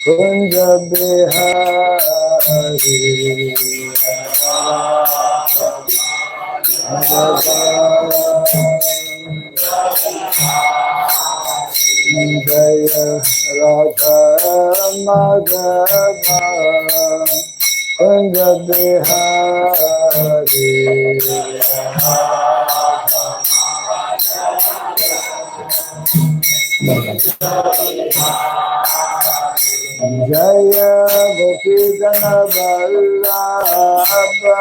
Kunj Bihari Jaya Radha Madhava Kunj Bihari Jaya Gopi Jana Vallabha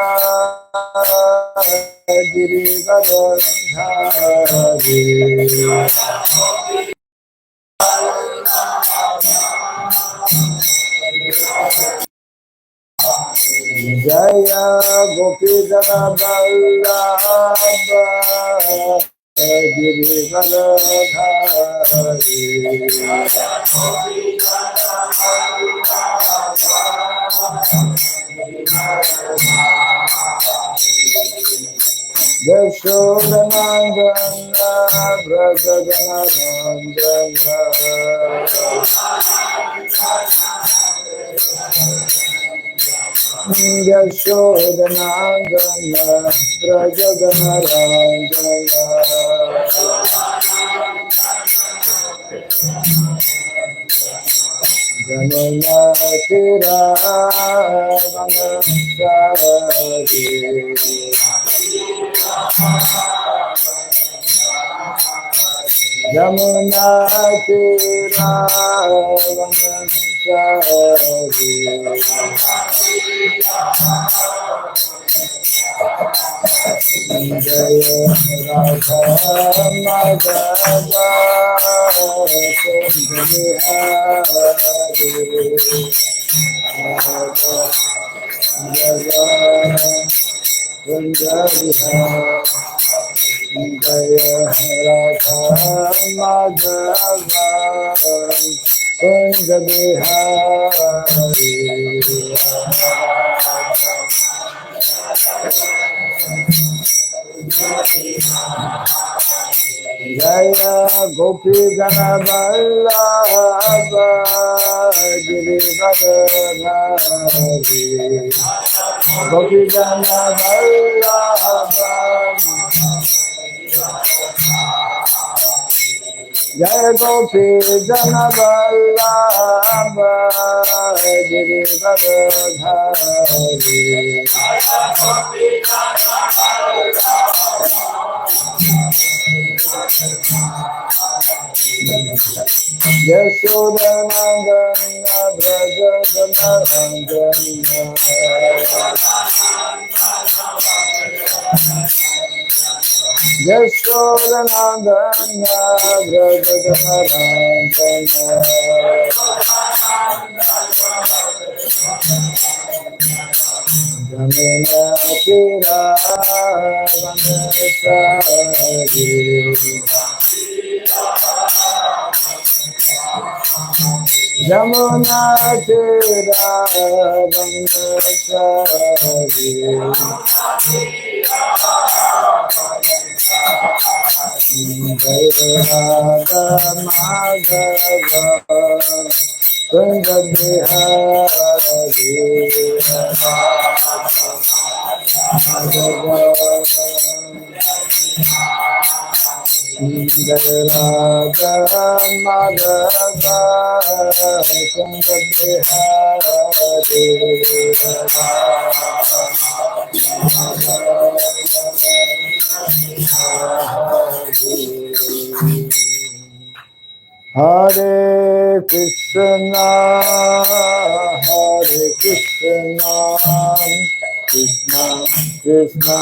Girivardhari Jaya Gopi Jana Vallabha Girivardhari Yashodanandana Brajaganandana Yashodanandana Brajaganandana Janana Tira Vanasari Yamuna Tira Vanasari Jaya Radha Madhava Kunj Jaya Radha Madhava Kunj Bihari Jaya Gopi Jana Vallabha Girivardhari Gopi Jana Vallabha Jaya Gopi Jana Vallabha Girivardhari Yashodanandana Brajaganandana Yashodanandana Brajaganandana Jamuna Tira Vanasari Jamuna Tira Vanasari Jaya Radha Madhava Kunj Bihari Jaya Radha Madhava Kunj Bihari Hare Krishna, Hare Krishna, Krishna Krishna,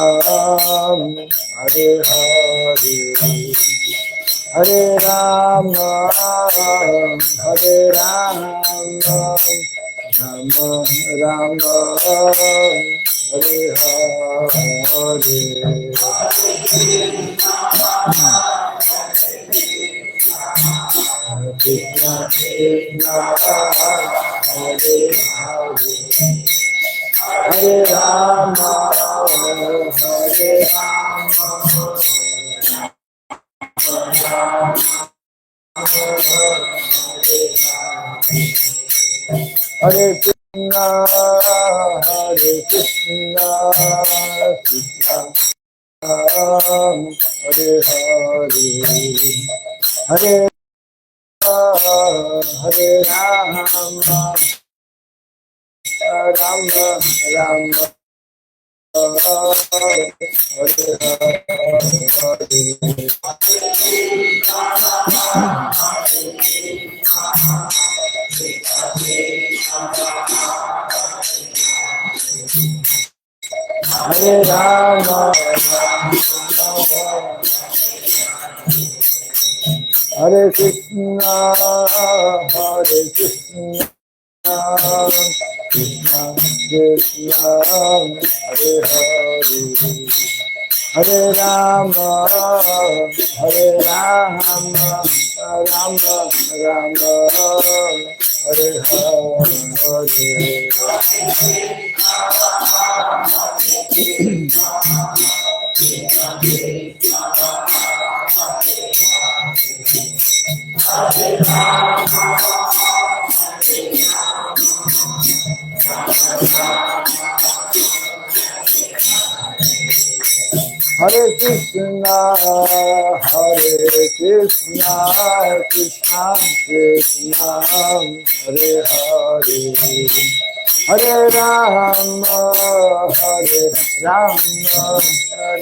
Hare Hare, Hare Rama, Hare Rama, Rama Rama, Hare Hare. Krishna Krishna, Hare Hare, Hare Rama, Hare Rama, Hare Krishna, Hare Krishna, Krishna Hare Hare, Hare Hare Rama, Rama Rama Hare Rama, Hare Krishna, Hare Krishna, Krishna Krishna, Hare Hare, Hare Rama, Hare Rama, Rama Rama, Hare Hare Krishna, Hare Krishna, Krishna Krishna, Hare Hare, Hare Rama, Hare Rama,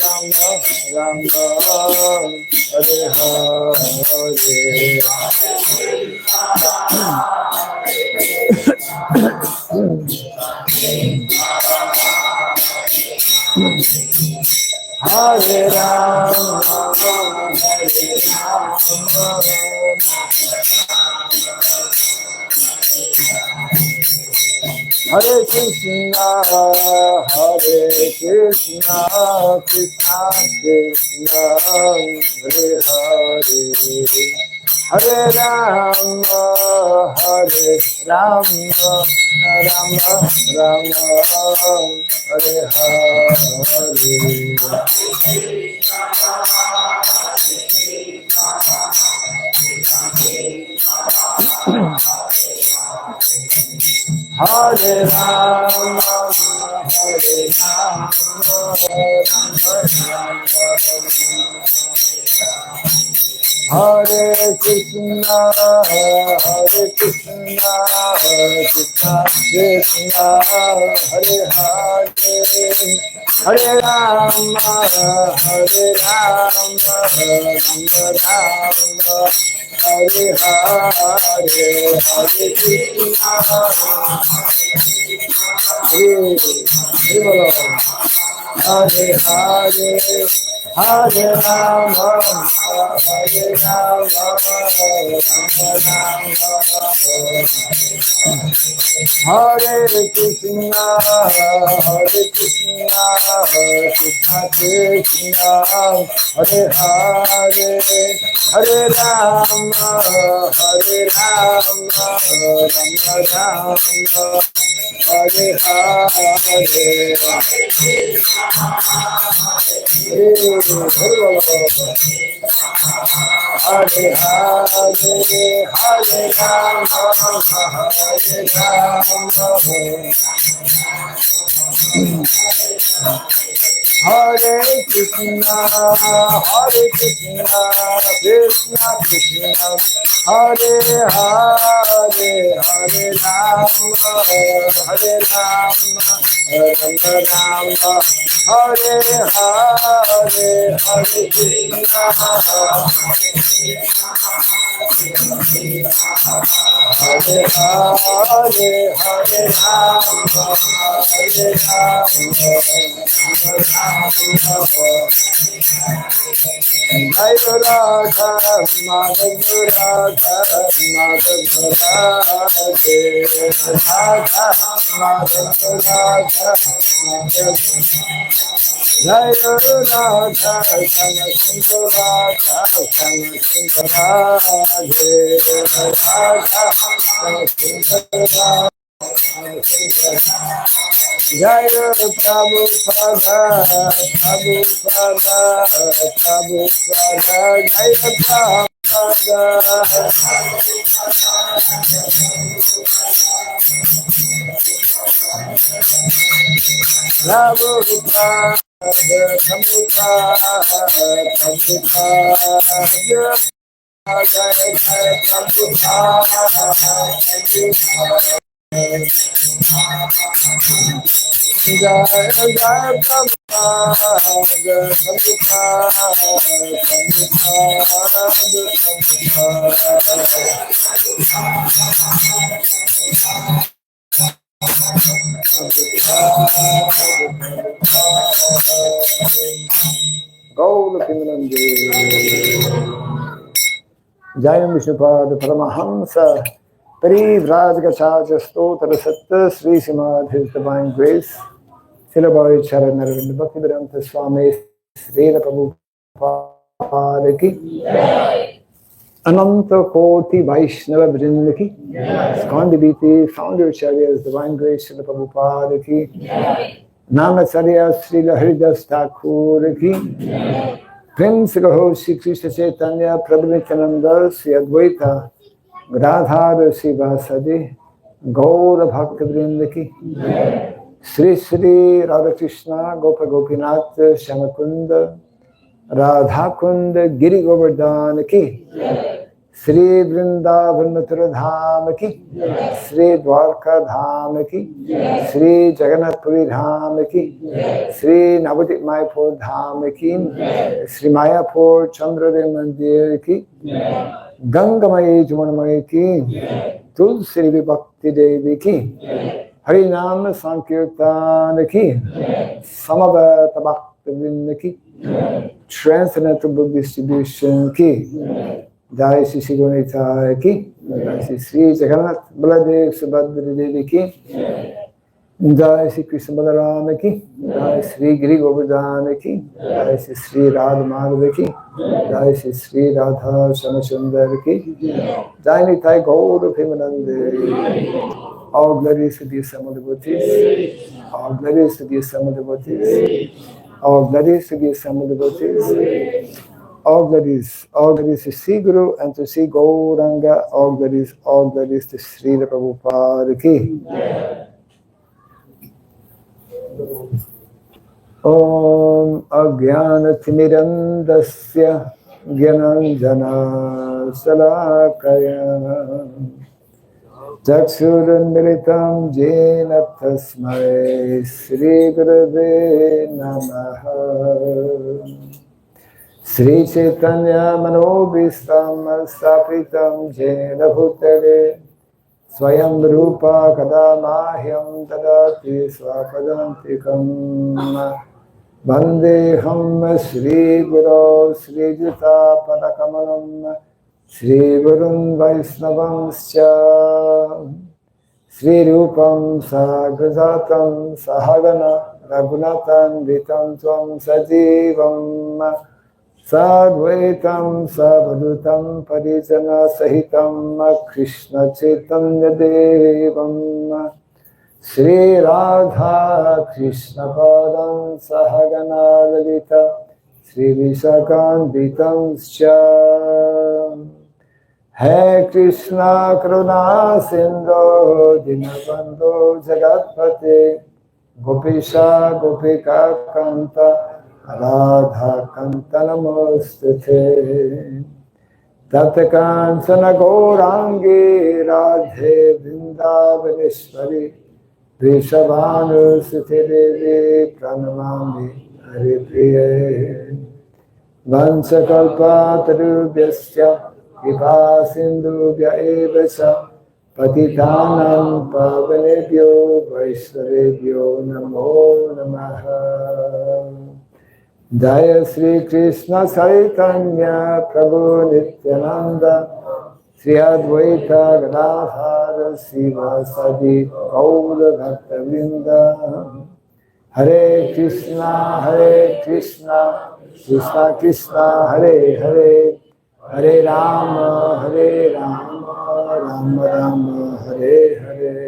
Rama Rama, Hare Hare Rama, Hare Hare Krishna, Hare Krishna, Krishna Krishna, Hare Hare, Hare Rama, Hare Rama, Rama Rama, Hare Hare Rama, Hare Hare Krishna, Hare Krishna, Krishna Krishna, Hare Hare, Hare Rama, Hare Rama, Rama Rama, Hare Hare, Hare Krishna, Hare Hare, Hare Rama, Hare Rama, Hare Krishna, Hare Krishna, Krishna Krishna, Hare Hare, Hare Rama, Hare Rama, Rama Rama, Hare Hare, Hare Hare, Hare Rama, Hare Rama, Hare Krishna, Hare Krishna, Krishna Krishna, Hare Hare, Hare Rama, Hare Rama, Rama Rama, Hare Hare, Hare Krishna, Hare Hare, Hare Rama, Hare Rama, Jai Radha, Madhava Radha, Madhava Radhe, Radha, Madhava Radha, Jai Radha, Shama Sundara Radha, Shama Sundara Radhe, Radha, Shama Sundara Jai Prabhupada, Prabhupada, Prabhupada, Jai Prabhupada, Prabhupada, Jayam Vishnupada Paramahamsa Parivrajgachacha Stotra Satta Sri Srimad His Divine Grace Srila Charan Arvind Bhaktivedanta Swami Srila Prabhupada Ki Ananta Koti Vaishnava Vrinda Ki Skandibiti Founder Charya's Divine Grace Srila Prabhupada Ki Namacharya Srila Haridas Thakur Ki Prince Gaho Sri Krishna Chaitanya Prabhu Nityananda Sri Advaita Radha Sivasadi Gaura Bhakta Vrinda Ki Sri Sri Radha Krishna Gopa Gopinath Shamakunda Radha Kunda Giri Govardhan Ki Sri Vrindavan Mathura Dham Ki Sri Dwarka Dham Ki Sri Jagannath Puri Dham Ki Sri Navadvip Mayapur Dham Ki Sri Mayapur Chandradev Mandir Ki Gangamayi Jumanamayi Ki Tulsi Vibhakti Devi Ki Harinam Sankirtan Ki Samavata Bhakta Vrinda Ki Transcendental Book Distribution Ki Jai Shri Shri Gonita Ki Jai Shri Jagannath Baladev Subhadra Devi Ki Jai Shri Krishna Balarama Ki Jai Shri Giri Govardhan Ki Jai Shri Shri Radha Madhava Ki Jai Shri Shri Radha Shamachandar Ki Jai Nitai Gaur Premanande. All glories to the Sama devotees. All glories to the Sama devotees. All glories to the Sama devotees. All glories to Sri Guru and to Sri Gauranga. All glories to Srila Prabhupada Ki. Om Agyana Timirandasya Gyananjana Salakaya Chakshurunmilitam Jena Tasmai Sri Gurave Namaha Sri Chaitanya Manobhistam Stapitam Jena Bhutale Swayam Rupa Kadamahyam Tadati Swapadantikam Vandeham Sri Guru Sri Juta Padakamalam Sri Varun Vaisnavam Scha Sri Rupam Sagrajatam Sahagana Raghunatan Vitam Tvam Sajivam Sadvaitam Savadutam Parijana Sahitam Krishna Chaitanya Devam Sri Radha Krishna Padam Sahagana Lalita Sri Vishakam Scha Hai Krishna Karuna Sindhu Dinabandhu Jagatpate Gopisha Gopika Kanta Radha Kanta Namostute Tatakansana Gaurangi Radhe Vrindavaneshwari Vrishabhanu Sute Devi Pranamami Hari Priye Vansakalpa Tarubhyasya Kripa Sindhubhya Evacha Patitanam Pavanebhyo Vaishnavebhyo Namo Namaha Jaya Sri Krishna Chaitanya Prabhu Nityananda Sri Advaita Gadadhara Sivasadi Gaura Bhakta Vrinda Hare Krishna Krishna Krishna Hare Hare Hare Rama Rama Rama Hare Hare.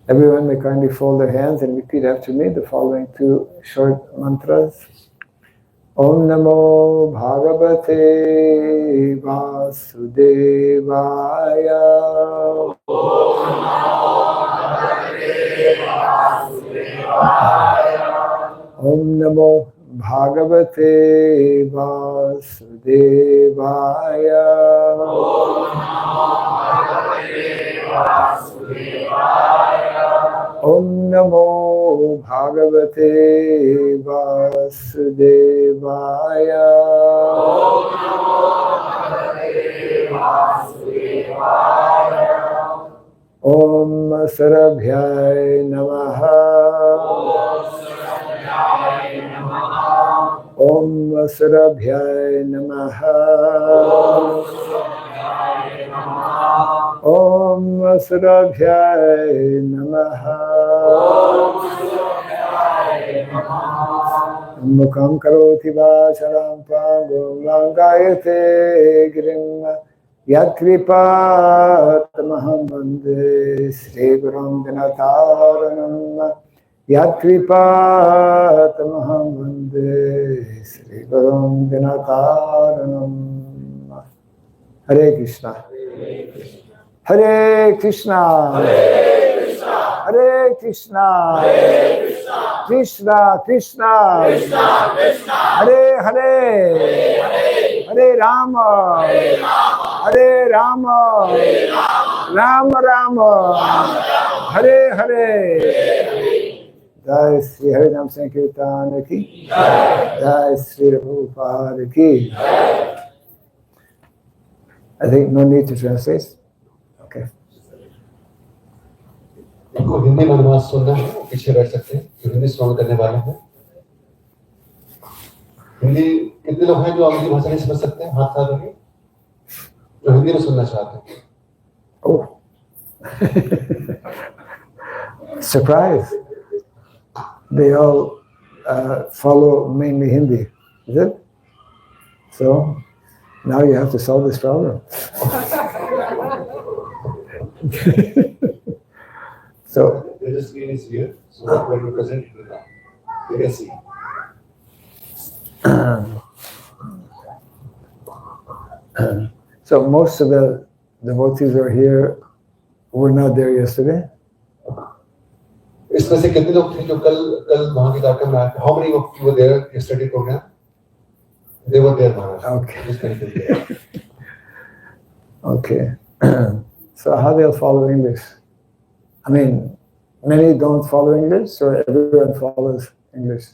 Everyone may kindly fold their hands and repeat after me the following two short mantras. Om Namo Bhagavate Vasudevaya. Om Namo Bhagavate Vasudevaya. Om Namo Bhagavate Vasudevaya. Om Sarabhyay Namaha. Om Sarabhyay Namaha. Om Sarabhyay Namaha. Mukam karoti vacharam pangam langayate girim Yatkripatamaham Vande Sri Gurum Dinataranam. Yatkripatamaham Vande Sri Gurum Dinataranam. Hare Krishna. Hare Krishna. Hare Krishna. Krishna Krishna. Hare Hare. Hare Rama. Hare Rama. Rama Rama. Hare Hare. Jai Sri Harinam Sankirtan ki. Jai Sri Prabhupada ki. I think no need to translate. Okay. इनको हिंदी में अनुवाद सुनना है, पीछे बैठ सकते हैं, जो हिंदी श्रवण करने वाले हैं। हिंदी कितने लोग हैं जो अंग्रेजी भाषा नहीं समझ सकते हैं? हाथ उठाओ लोग जो हिंदी में सुनना चाहते हैं। Oh, surprise! They all follow mainly Hindi, is it? So now you have to solve this problem. So the screen is here, so when we present it, you can see. So most of the devotees who are here were not there yesterday. इसमें से कितने लोग थे जो कल वहाँ के कार्यक्रम में आए थे? How many of you were there yesterday program? They were there, Maharaj. Okay. Okay. So how they'll follow English? I mean, many don't follow English, so everyone follows English.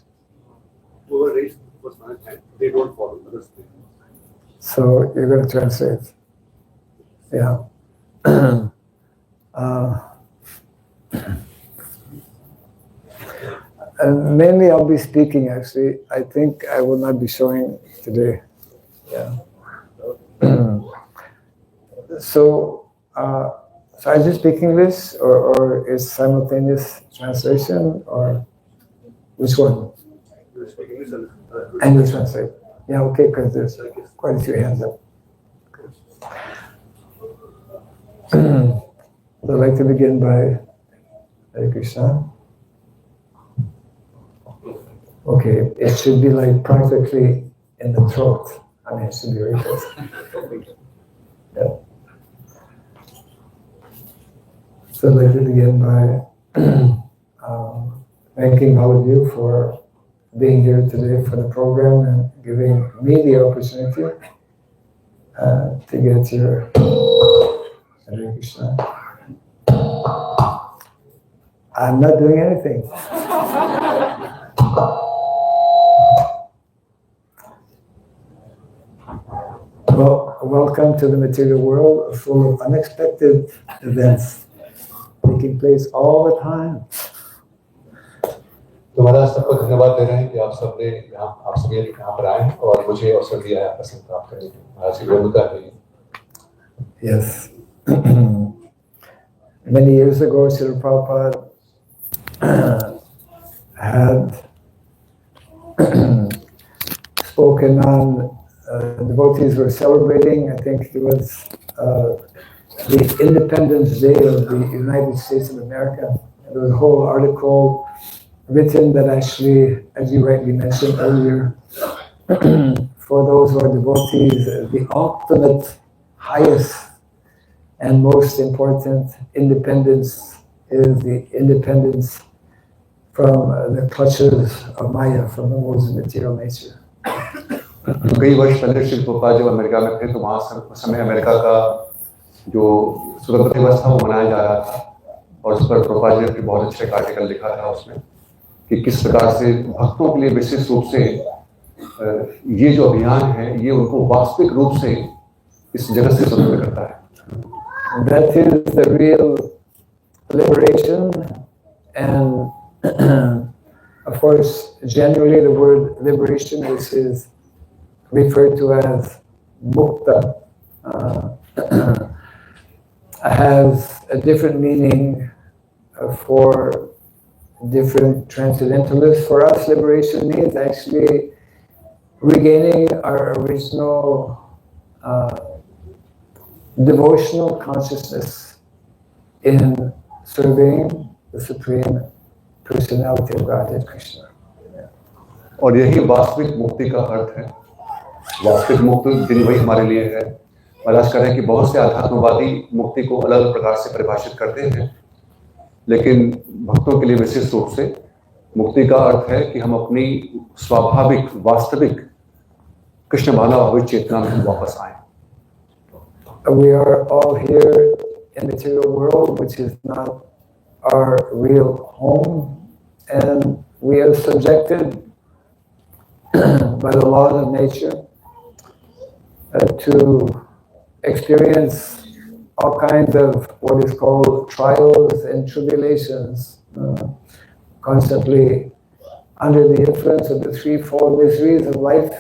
Who were raised first time, they don't follow others. So you're going to translate. Yeah. And mainly I'll be speaking actually. I think I will not be showing today. Yeah. So I just speak English or is simultaneous translation or which one? And you translate. Yeah, okay, because there's quite a few hands up. So I'd like to begin by Hare Krishna. Okay, it should be like practically in the throat. I mean, it should be very close. Yeah. So I'd like to begin by thanking all of you for being here today for the program and giving me the opportunity to get your Hare Krishna. I'm not doing anything. Well, welcome to the material world full of unexpected events taking place all the time. तो महाराज सबको धन्यवाद दे रहे हैं कि आप सबने आप सभी यहाँ पर आए और मुझे अवसर दिया है प्रसन्न प्राप्त करने की। महाराज की भूमिका है। Yes. Many years ago, Srila Prabhupada had spoken on devotees were celebrating, I think it was the Independence Day of the United States of America. There was a whole article written that actually, as you rightly mentioned earlier, for those who are devotees, the ultimate, highest, and most important independence is the independence from the clutches of Maya, from the world's material nature. कई वर्ष पहले शिल प्रभुपाद जब America में थे तो वहाँ उस समय अमेरिका का जो स्वतंत्रता दिवस था वो मनाया जा रहा था, और उस पर प्रभुपाद जी ने बहुत अच्छे आर्टिकल लिखा था उसमें कि किस प्रकार से भक्तों के लिए विशेष रूप से ये जो अभियान है ये उनको वास्तविक रूप से इस जगत से स्वतंत्र करता है. That is the real liberation, and of course, generally the word liberation is referred to as mukta, has a different meaning for different transcendentalists. For us, liberation means actually regaining our original devotional consciousness in serving the Supreme Personality of Godhead, Krishna. और यही वास्तविक मुक्ति का अर्थ है. वास्तविक मुक्ति दिन वही हमारे लिए है. महाराज कह रहे हैं कि बहुत से आध्यात्मवादी मुक्ति को अलग अलग प्रकार से परिभाषित करते हैं, लेकिन भक्तों के लिए विशेष रूप से मुक्ति का अर्थ है कि हम अपनी स्वाभाविक वास्तविक कृष्ण भावनाभाविक चेतना में वापस आए. We are all here in the material world, which is not our real home, and we are subjected by the laws of nature to experience all kinds of what is called trials and tribulations, constantly under the influence of the threefold miseries of life,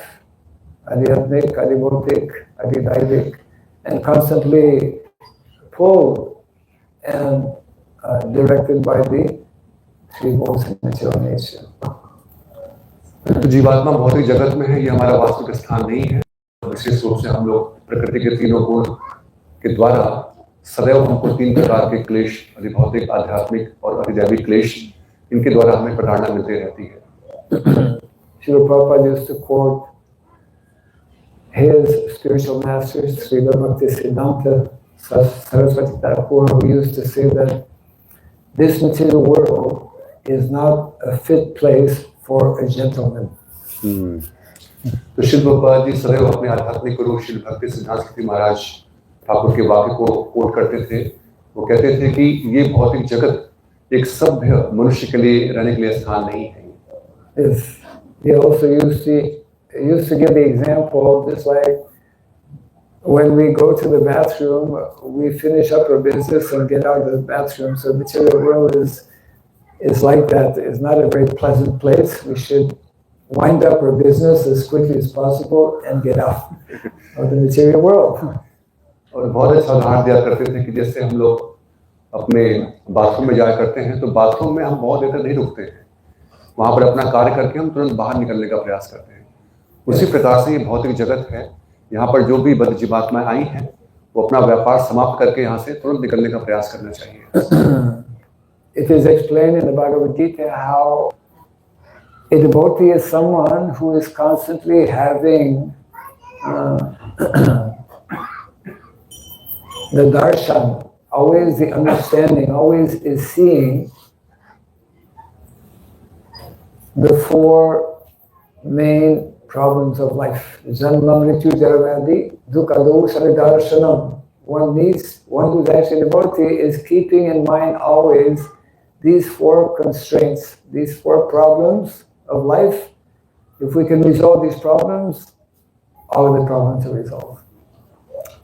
adhyatmic, adhibautic, adhidaivic, and constantly pulled and directed by the three modes of material nature. तो जीवात्मा भौतिक जगत में है, ये हमारा वास्तविक स्थान नहीं है. विशेष रूप से हम लोग प्रकृति के तीनों गुण के द्वारा सदैव हमको तीन प्रकार के क्लेश, अधिभौतिक, आध्यात्मिक और अधिदैविक क्लेश, इनके द्वारा हमें प्रताड़ना मिलती रहती है. Srila Prabhupada used to quote his spiritual master, Srila Bhaktisiddhanta Saraswati Thakur, who used to say that this material world is not a fit place for a gentleman. तो श्री प्रभुपाद जी सदैव अपने आध्यात्मिक गुरु श्री भक्ति सिद्धांत महाराज ठाकुर के वाक्य को कोट करते थे. वो कहते थे कि ये भौतिक जगत एक सभ्य मनुष्य के लिए रहने के लिए स्थान नहीं है. Yes. He also used to give the example, just like when we go to the bathroom, we finish up our business and get out of the bathroom. So the material world is like that. It's not a very pleasant place. We should wind up our business as quickly as possible and get out of the material world. और बहुत अच्छा उदाहरण दिया करते थे कि जैसे हम लोग अपने बाथरूम में जाया करते हैं तो बाथरूम में हम बहुत देर तक नहीं रुकते हैं, वहाँ पर अपना कार्य करके हम तुरंत बाहर निकलने का प्रयास करते हैं. उसी प्रकार से ये भौतिक जगत है. यहाँ पर जो भी बद्ध जीवात्माएं आई हैं वो अपना व्यापार समाप्त करके यहाँ से तुरंत निकलने का प्रयास करना चाहिए. It is explained in the Bhagavad Gita how a devotee is someone who is constantly having the darshan, always the understanding, always is seeing the four main problems of life. Janma, mrityu, jaravyadi, dukkha, saradarshanam. One who's actually a devotee is keeping in mind always these four constraints, these four problems of life. If we can resolve these problems, all of the problems are resolved.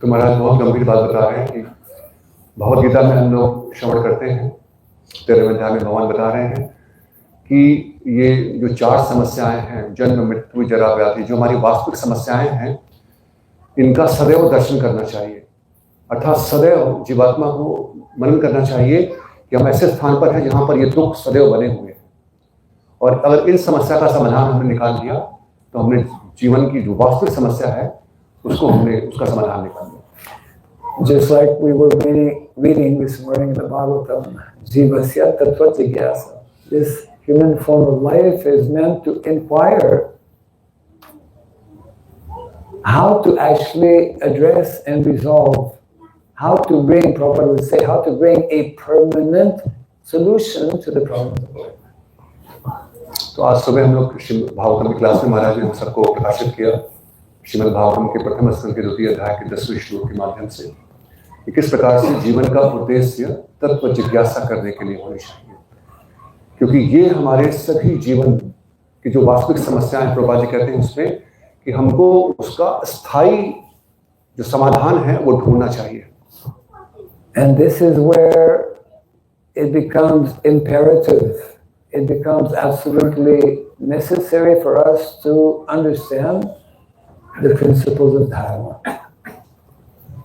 तो महाराज बहुत गंभीर बात बता रहे हैं कि भगवद गीता में हम लोग श्रवण करते हैं, 13वें अध्याय में भगवान बता रहे हैं कि ये जो चार समस्याएं हैं, जन्म, मृत्यु, जरा, व्याधि, जो हमारी वास्तविक समस्याएं हैं, इनका सदैव दर्शन करना चाहिए. अर्थात सदैव जीवात्मा को मनन करना चाहिए कि हम ऐसे स्थान पर हैं जहां पर ये दुख सदैव बने हुए हैं, और अगर इन समस्या का समाधान हमने निकाल दिया तो हमने जीवन की जो वास्तविक समस्या है उसका समाधान निकाल दिया. Just like we were reading this morning in the Bhagavatam, Jivasya Tattva Jigyasa. This human form of life is meant to inquire how to actually address and resolve, how to bring, Prabhupada would say, how to bring a permanent solution to the problems of life. तो आज सुबह हम लोग श्रीमद् भागवतम की class में महाराज ने हम सबको प्रकाशित किया श्रीमद् भागवतम के प्रथम स्कंद के 2वें अध्याय के 10वें श्लोक के माध्यम से कि किस प्रकार से जीवन का उद्देश्य तत्व जिज्ञासा करने के लिए होनी चाहिए, क्योंकि ये हमारे सभी जीवन की जो वास्तविक समस्याएं प्रभुपाद जी कहते हैं उसमें कि हमको उसका स्थायी जो समाधान है वो ढूंढना चाहिए। And this is where it becomes imperative. It becomes absolutely necessary for us to understand the principles of dharma.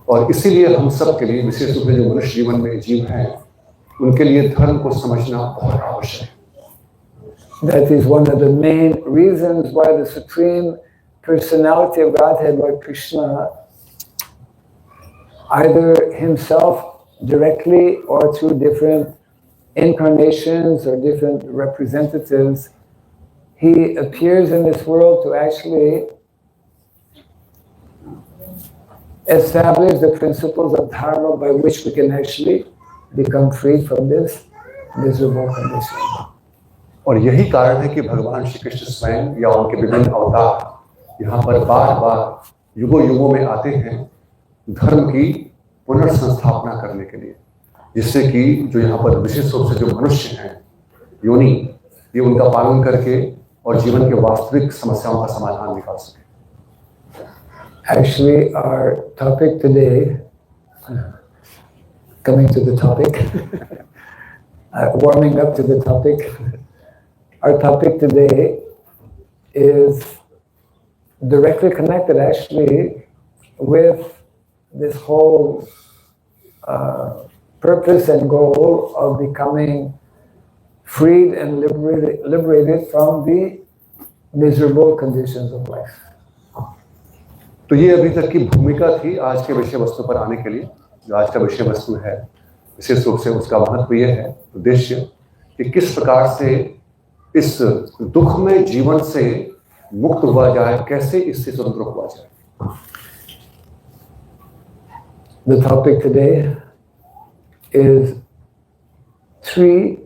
और इसीलिए हम सब के लिए, विशेष रूप से जो मनुष्य जीवन में जीव हैं, उनके लिए धर्म को समझना बहुत आवश्यक है। That is one of the main reasons why the Supreme Personality of Godhead, Lord Krishna, either himself directly or through different incarnations or different representatives, he appears in this world to actually establish the principles of dharma by which we can actually become free from this miserable condition. और यही कारण है कि भगवान श्री कृष्ण स्वयं या उनके विभिन्न अवतार यहाँ पर बार बार युगों युगों में आते हैं धर्म की पुनर्संस्थापना करने के लिए, जिससे कि जो यहाँ पर विशेष रूप से जो मनुष्य हैं योनि, ये उनका पालन करके और जीवन के वास्तविक समस्याओं का समाधान निकाल सके। Actually, our topic today, coming to the topic, warming up to the topic, our topic today is directly connected actually with this whole purpose and goal of becoming freed and liberated from the miserable conditions of life. तो ये अभी तक की भूमिका थी आज के विषय वस्तु पर आने के लिए। जो आज का विषय वस्तु है विशेष रूप से उसका महत्व यह है, उद्देश्य कि किस प्रकार से इस दुख में जीवन से मुक्त हुआ जाए, कैसे इससे स्वतंत्र हुआ जाए। The topic today is 3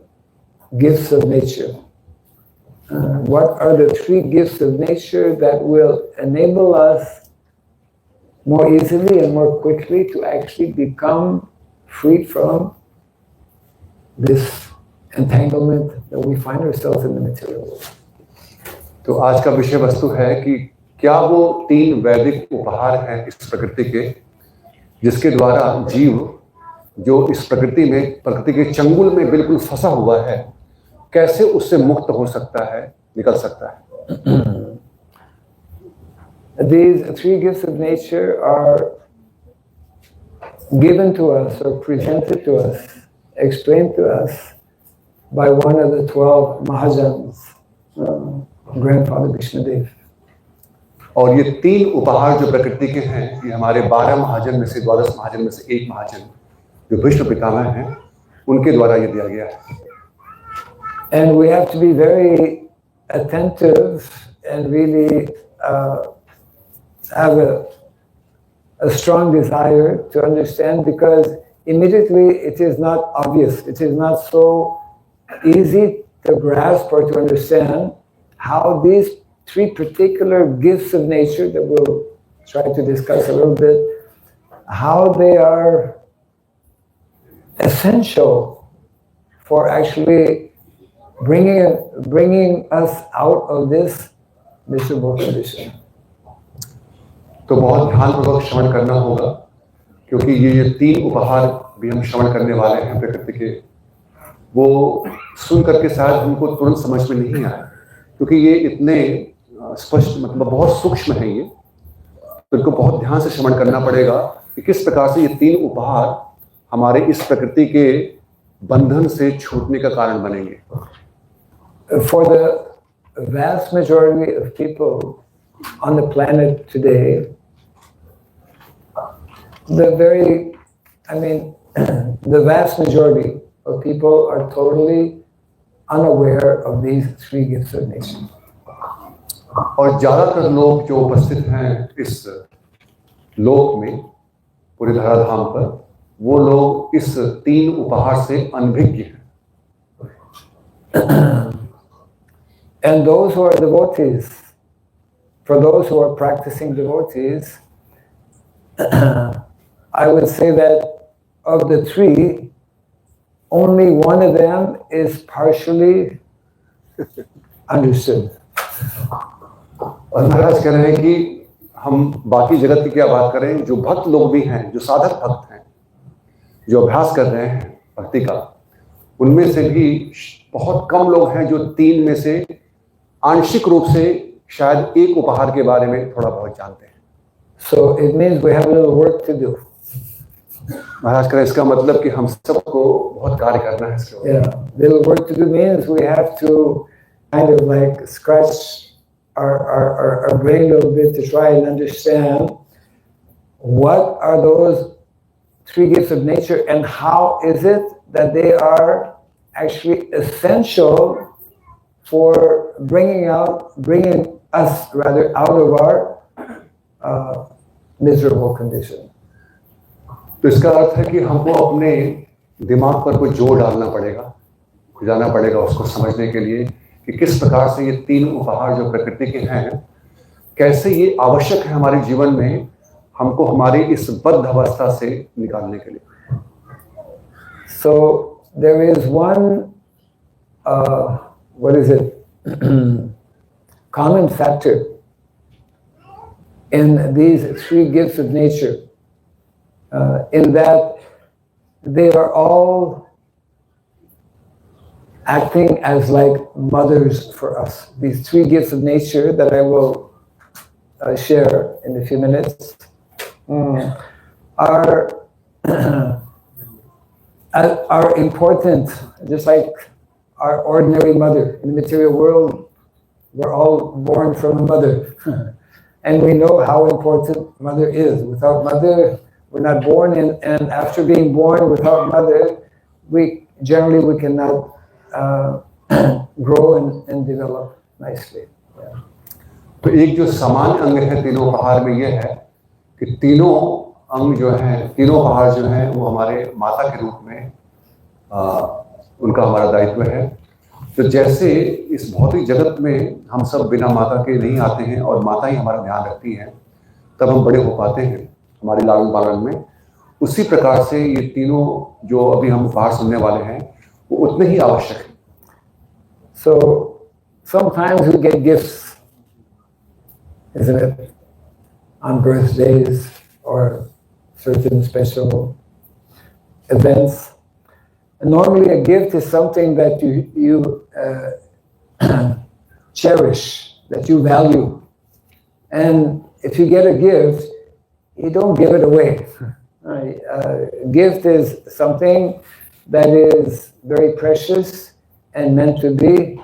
gifts of nature. What are the 3 gifts of nature that will enable us more easily and more quickly to actually become free from this entanglement that we find ourselves in the material world? तो आज का विषय वस्तु है कि क्या वो 3 वैदिक उपहार हैं इस प्रकृति के, जिसके द्वारा जीव जो इस प्रकृति में, प्रकृति के चंगुल में बिल्कुल फंसा हुआ है, कैसे उससे मुक्त हो सकता है, निकल सकता है। These 3 gifts of nature are given to us or presented to us, explained to us by one of the 12 Mahajans, Grandfather Vishnudev. और ये 3 उपहार जो प्रकृति के हैं, ये हमारे 12 महाजन में से, 12 महाजन में से एक महाजन जो विष्णु पितामह हैं, उनके द्वारा ये दिया गया है। And we have to be very attentive and really have a strong desire to understand, because immediately it is not obvious, it is not so easy to grasp or to understand how these 3 particular gifts of nature that we'll try to discuss a little bit, how they are essential for actually bringing us out of this miserable condition. तो बहुत ध्यानपूर्वक श्रवण करना होगा, क्योंकि ये 3 उपहार भी हम श्रवण करने वाले हैं प्रकृति के, वो सुन करके शायद हमको तुरंत समझ में नहीं आए, क्योंकि ये इतने स्पष्ट, मतलब बहुत सूक्ष्म है ये, तो इनको बहुत ध्यान से श्रवण करना पड़ेगा कि किस प्रकार से ये 3 उपहार हमारे इस प्रकृति के बंधन से छूटने का कारण बनेंगे। For the vast majority of people on the planet today, the vast majority of people are totally unaware of these 3 gifts of nature. और ज्यादातर लोग जो उपस्थित हैं इस लोक में, पूरे धराधाम पर, वो लोग इस 3 उपहार से अनभिज्ञ हैं। And those who are devotees, for those who are practicing devotees, I would say that of the three, only one of them is partially understood. और महाराज कह रहे हैं कि हम बाकी जगत की क्या बात करें, जो भक्त लोग भी हैं, जो साधक भक्त हैं, जो अभ्यास कर रहे हैं भक्ति का, उनमें से भी बहुत कम लोग हैं जो तीन में से आंशिक रूप से शायद एक उपहार के बारे में थोड़ा बहुत जानते हैं. So it means we have a little work to do. महाराज कह रहे हैं इसका मतलब कि हम सबको बहुत कार्य करना है इसके ऊपर. Yeah, little work to do means we have to kind of like scratch our brain a little bit to try and understand what are those three gifts of nature and how is it that they are actually essential for bringing us rather out of our miserable condition. तो इसका अर्थ है कि हमको अपने दिमाग पर कोई जोर डालना पड़ेगा, खुजाना पड़ेगा उसको समझने के लिए कि किस प्रकार से ये तीन उपहार जो प्रकृति के हैं, कैसे ये आवश्यक है हमारे जीवन में हमको हमारी इस बद्ध अवस्था से निकालने के लिए. So there is one, common factor in these three gifts of nature, in that they are all acting as like mothers for us. These three gifts of nature that I will share in a few minutes are important, just like our ordinary mother. In the material world, we're all born from a mother. And we know how important mother is. Without mother, we're not born, and after being born without mother, we cannot grow and develop nicely. Yeah. तो एक जो सामान्य अंग है तीनों उपहार में ये है कि तीनों अंग जो हैं, तीनों उपहार जो हैं वो हमारे माता के रूप में उनका हमारा दायित्व है. तो जैसे इस भौतिक जगत में हम सब बिना माता के नहीं आते हैं और माता ही हमारा ध्यान रखती हैं, तब हम बड़े हो पाते हैं हमारी लालन पालन में. उसी प्रकार से ये तीनों जो अभी हम उपहार सुनने वाले हैं वो उतने ही आवश्यक हैं. So sometimes we get gifts, isn't it, on birthdays or certain special events. And normally a gift is something that you cherish, that you value. And if you get a gift, you don't give it away. Gift is something that is very precious and meant to be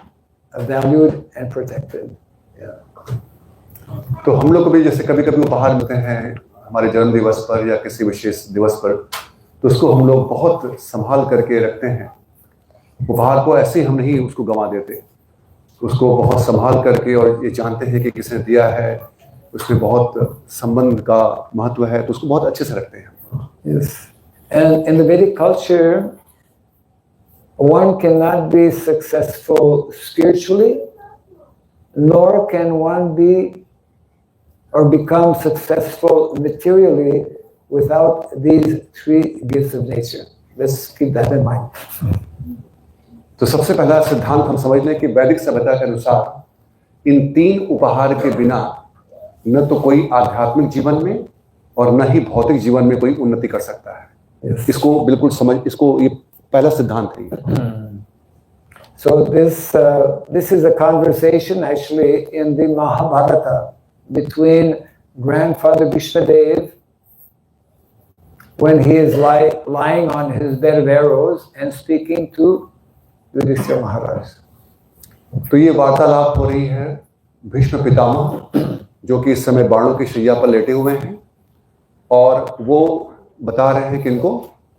valued and protected. Yeah. तो हम लोग को भी जैसे कभी कभी उपहार मिलते हैं हमारे जन्म दिवस पर या किसी विशेष दिवस पर, तो उसको हम लोग बहुत संभाल करके रखते हैं. उपहार को ऐसे हम नहीं उसको गंवा देते, उसको बहुत संभाल करके, और ये जानते हैं कि किसने दिया है, उसमें बहुत संबंध का महत्व है, तो उसको बहुत अच्छे से रखते हैं. Yes. And in the Vedic culture, one cannot be successful spiritually, nor can one be or become successful materially without these three gifts of nature. Let's keep that in mind. तो सबसे पहला सिद्धांत हम समझ लें कि वैदिक सभ्यता के अनुसार इन तीन उपहार के बिना न तो कोई आध्यात्मिक जीवन में और न ही भौतिक जीवन में कोई उन्नति कर सकता है. Yes. इसको बिल्कुल समझ, इसको ये पहला सिद्धांत है. So this is a conversation actually in the Mahabharata between grandfather Bhishmadev when he is lying on his bed of arrows and speaking to Yudhishthira Maharaj. तो ये वार्तालाप हो रही है भीष्म पितामह जो कि इस समय बाणों की शैया पर लेटे हुए हैं, और वो बता रहे हैं कि इनको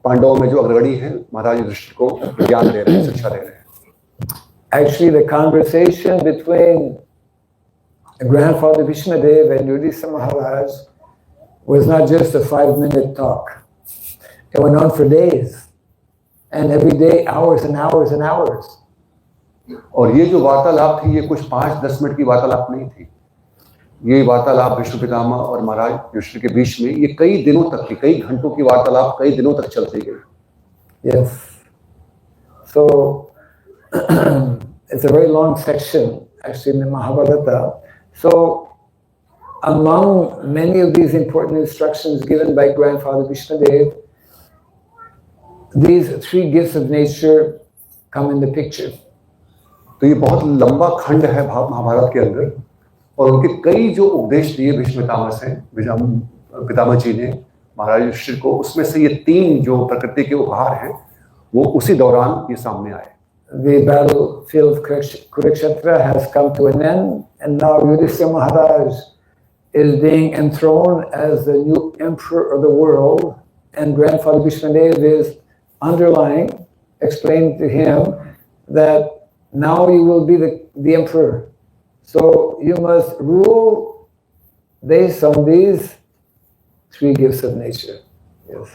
पांडवों में जो अग्रणी हैं महाराज युधिष्ठिर को ज्ञान दे रहे हैं, शिक्षा दे रहे हैं. Actually, the conversation between grandfather Bhishmadev and Yudhishthira Maharaj was not just a 5-minute talk. It went on for days, and every day, hours and hours and hours. और ये जो वार्तालाप थी ये कुछ 5-10 मिनट की वार्तालाप नहीं थी। ये वार्तालाप विष्णु पितामह और महाराज युधिष्ठिर के बीच में ये कई दिनों तक की, कई घंटों की वार्तालाप कई दिनों तक चलती गई। Yes. So it's a very long section actually in the Mahabharata. So among many of these important instructions given by grandfather Vishnudev, these 3 gifts of nature come in the picture. तो ये बहुत लंबा खंड है महाभारत के अंदर, और उनके कई जो उपदेश दिए भीष्म पितामह जी ने महाराज युधिष्ठिर को, उसमें से ये 3 जो प्रकृति के उपहार हैं वो उसी दौरान ये सामने आए। The battlefield of Kurukshetra has come to an end, and now Yudhishthira Maharaj is being enthroned as the new emperor of the world, and grandfather Vishnudev is underlying, explaining to him that now you will be the emperor. So you must rule based on these 3 gifts of nature. Yes.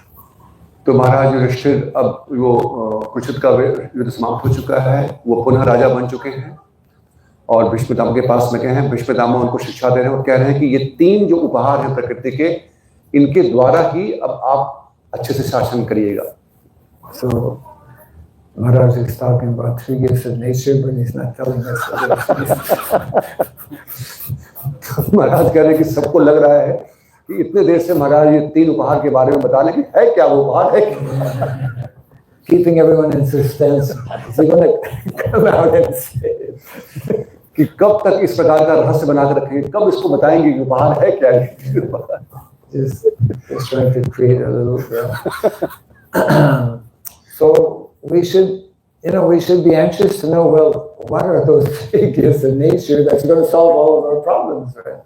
तो महाराज युधिष्ठिर अब वो कुरुक्षेत्र का युद्ध समाप्त हो चुका है, वो पुनः राजा बन चुके हैं और भीष्म पितामह के पास में गए हैं। भीष्म पितामह उनको शिक्षा दे रहे हैं और कह रहे हैं कि ये 3 जो उपहार हैं प्रकृति के, इनके द्वारा ही अब आप अच्छे से शासन करिएगा। So Maharaj is talking about 3 gifts of nature, but he's not telling us what it is. महाराज कह रहे हैं कि सबको लग रहा है कि इतने देर से महाराज ये 3 उपहार के बारे में बता रहे कि है क्या वो उपहार है क्या? Keeping everyone in suspense. Is he going to come out and say it? कि कब तक इस प्रकार का रहस्य बनाकर रखेंगे, कब इसको बताएंगे कि उपहार है क्या? Just trying to create a little. So we should be anxious to know, well, what are those 3 gifts of nature that's going to solve all of our problems, right?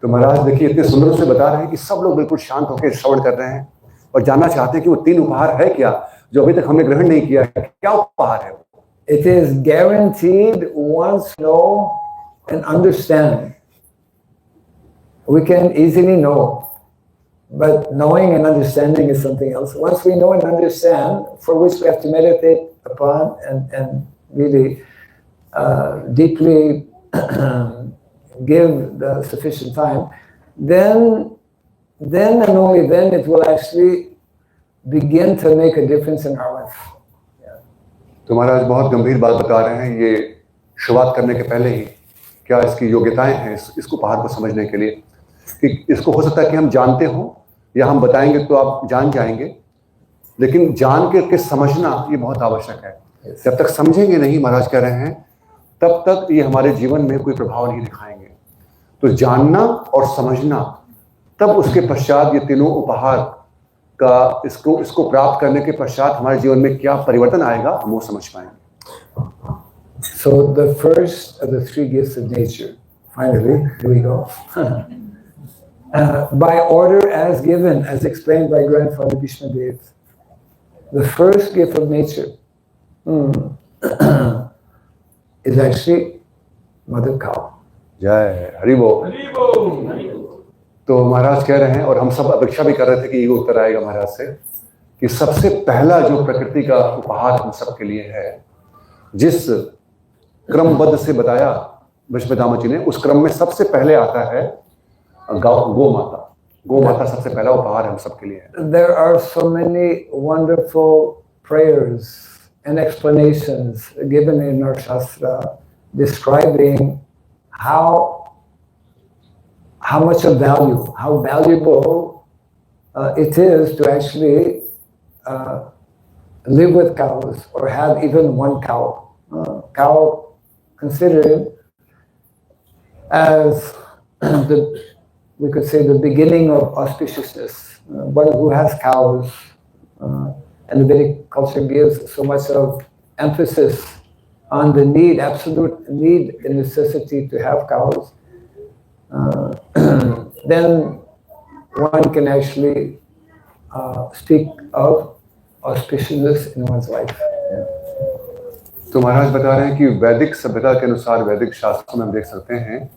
तो महाराज देखिए इतने सुंदर से बता रहे हैं कि सब लोग बिल्कुल शांत होकर श्रवण कर रहे हैं और जानना चाहते हैं कि वो 3 उपहार है क्या जो अभी तक हमने ग्रहण नहीं किया है। क्या उपहार है? It is guaranteed once know and understand. We can easily know, but knowing and understanding is something else. Once we know and understand, for which we have to meditate upon and really deeply give the sufficient time, then and only then it will actually begin to make a difference in our life. तो महाराज बहुत गंभीर बात बता रहे हैं। ये शुरुआत करने के पहले ही क्या इसकी योग्यताएं हैं इसको उपहार को समझने के लिए, कि इसको हो सकता है कि हम जानते हो या हम बताएंगे तो आप जान जाएंगे, लेकिन जान के समझना ये बहुत आवश्यक है। जब तक समझेंगे नहीं, महाराज कह रहे हैं, तब तक ये हमारे जीवन में कोई प्रभाव नहीं दिखाएंगे। तो जानना और समझना, तब उसके पश्चात ये तीनों उपहार का इसको प्राप्त करने के पश्चात हमारे जीवन में क्या परिवर्तन आएगा हम वो समझ पाएंगे। So the first of the 3 gifts of nature, finally, here we go. By order as given, as explained by grandfather Vishnudev, the first gift of nature is actually mother cow. जय हरि बोल। तो महाराज कह रहे हैं, और हम सब अपेक्षा भी कर रहे थे कि ये उत्तर आएगा महाराज से, कि सबसे पहला जो प्रकृति का उपहार हम सबके लिए है, जिस क्रमबद्ध से बताया भीष्म पितामह जी ने, उस क्रम में सबसे पहले आता है गौ माता। गौ माता सबसे पहला उपहार हम सबके लिए है। There are so many wonderful prayers and explanations given in our Shastra describing how much of value, how valuable it is to actually live with cows or have even one cow. Cow considered as we could say the beginning of auspiciousness. One who has cows, and the Vedic culture gives so much of emphasis on the need, absolute need and necessity to have cows. Then one can actually speak of auspiciousness in one's life. तो महाराज बता रहे हैं कि वैदिक सभ्यता के अनुसार, वैदिक शास्त्रों में हम देख सकते हैं,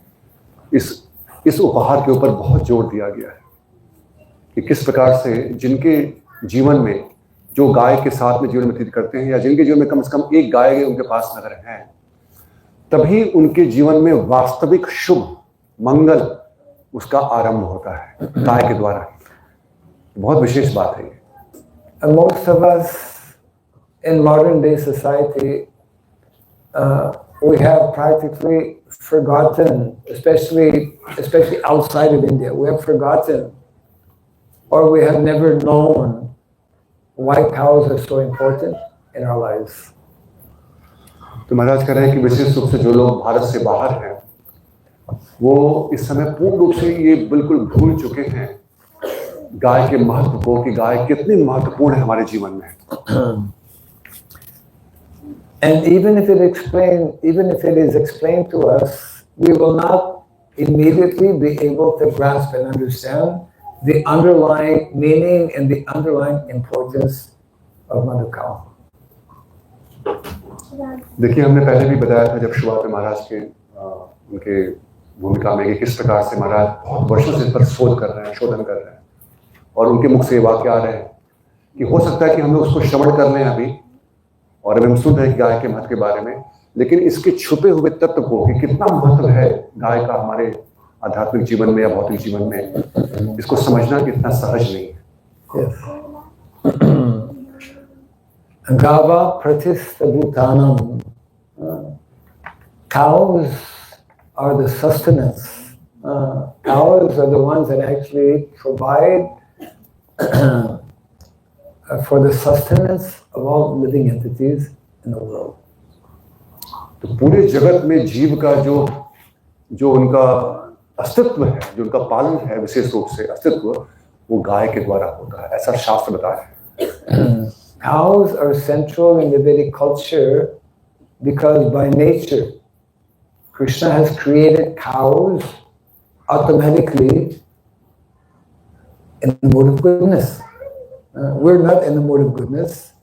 इस उपहार के ऊपर बहुत जोर दिया गया है कि किस प्रकार से जिनके जीवन में, जो गाय के साथ में जीवन व्यतीत करते हैं, या जिनके जीवन में कम से कम एक गाय उनके पास नगर हैं, तभी उनके जीवन में वास्तविक शुभ मंगल उसका आरंभ होता है गाय के द्वारा। बहुत विशेष बात है ये। And most of us in modern day society, we have practically forgotten, especially outside of India, we have forgotten or we have never known why cows are so important in our lives. तो महाराज कह रहे हैं कि विशेष रूप से जो लोग भारत से बाहर हैं वो इस समय पूर्ण रूप से ये बिल्कुल भूल चुके हैं गाय के महत्व को, कि गाय कितनी महत्वपूर्ण है हमारे जीवन में। And even if it is explained to us, we will not immediately be able to grasp and understand the underlying meaning and the underlying importance of Mother Cow. देखिए, हमने पहले भी बताया था जब शुरुआत में महाराज के उनके भूमिका में कि किस प्रकार से महाराज बहुत वर्षों से इस पर शोध कर रहे हैं, शोधन कर रहे हैं, और उनके मुख से वाक्य आ रहे हैं कि हो सकता है कि हम लोग उसको श्रवण कर लें अभी और अभी हम सुन रहे हैं गाय के महत्व के बारे में, लेकिन इसके छुपे हुए तत्व को कि कितना महत्व है गाय का हमारे आध्यात्मिक जीवन में या भौतिक जीवन में, इसको समझना इतना सहज नहीं है। Gava pratistha bhutanam. Cows are the sustenance. Cows are the ones that actually provide for the sustenance of all living entities in the world. तो पूरे जगत में जीव का जो उनका अस्तित्व है, जो उनका पालन है, विशेष रूप से अस्तित्व, वो गाय के द्वारा होता है, ऐसा शास्त्र बताया है। Cows are central in the Vedic culture because by nature Krishna has created cows automatically in the mode of goodness. We're not in the mode of goodness.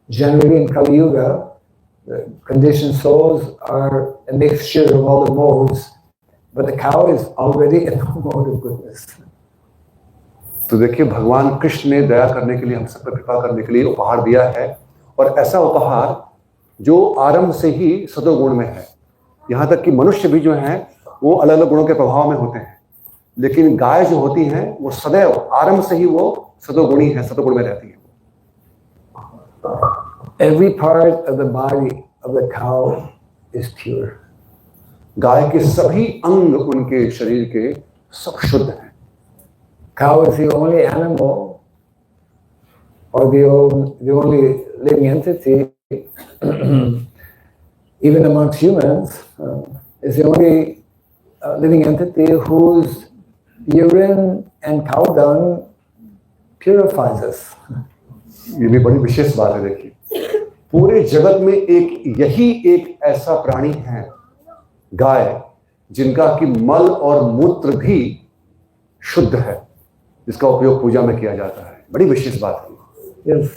Generally in Kali Yuga, the conditioned souls are a mixture of all the modes, but the cow is already in the mode of goodness. तो देखिए, भगवान कृष्ण ने दया करने के लिए, हम सब पर कृपा करने के लिए उपहार दिया है, और ऐसा उपहार जो आरंभ से ही सतोगुण में है। यहाँ तक कि मनुष्य भी जो हैं वो अलग अलग गुणों के प्रभाव में होते हैं, लेकिन गाय जो होती हैं वो सदैव आरंभ से ही वो सतोगुणी है, सतोगुण में रहती है। Every part of the body of the cow is pure. गाय के सभी अंग उनके शरीर के सब शुद्ध हैं। Cow is the only animal or the only living entity, even amongst humans, is the only living entity whose urine and cow dung purifies us. ये भी बड़ी विशेष बात है। देखिए, पूरे जगत में यही एक ऐसा प्राणी है गाय, जिनका कि मल और मूत्र भी शुद्ध है, जिसका उपयोग पूजा में किया जाता है। बड़ी विशेष बात है। Yes.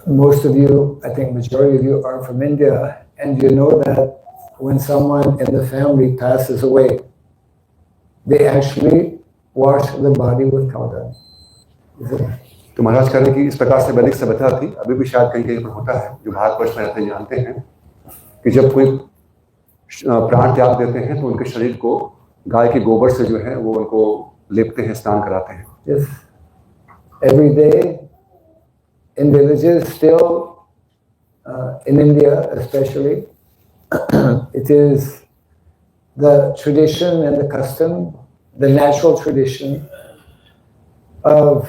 Most of you, I think majority of you are from India, and you know that when someone in the family passes away, they actually wash the body with cow dung. तो महाराज कह रहे हैं कि इस प्रकार से वैदिक सभ्यता थी, अभी भी शायद कहीं कहीं पर होता है, जो भारतवर्ष में रहते हैं जानते हैं कि जब कोई प्राण त्याग देते हैं तो उनके शरीर को गाय के गोबर से जो है वो उनको लेपते हैं, स्नान कराते हैं। Yes. Every day in villages, still in India especially, it is the tradition and the custom, the natural tradition of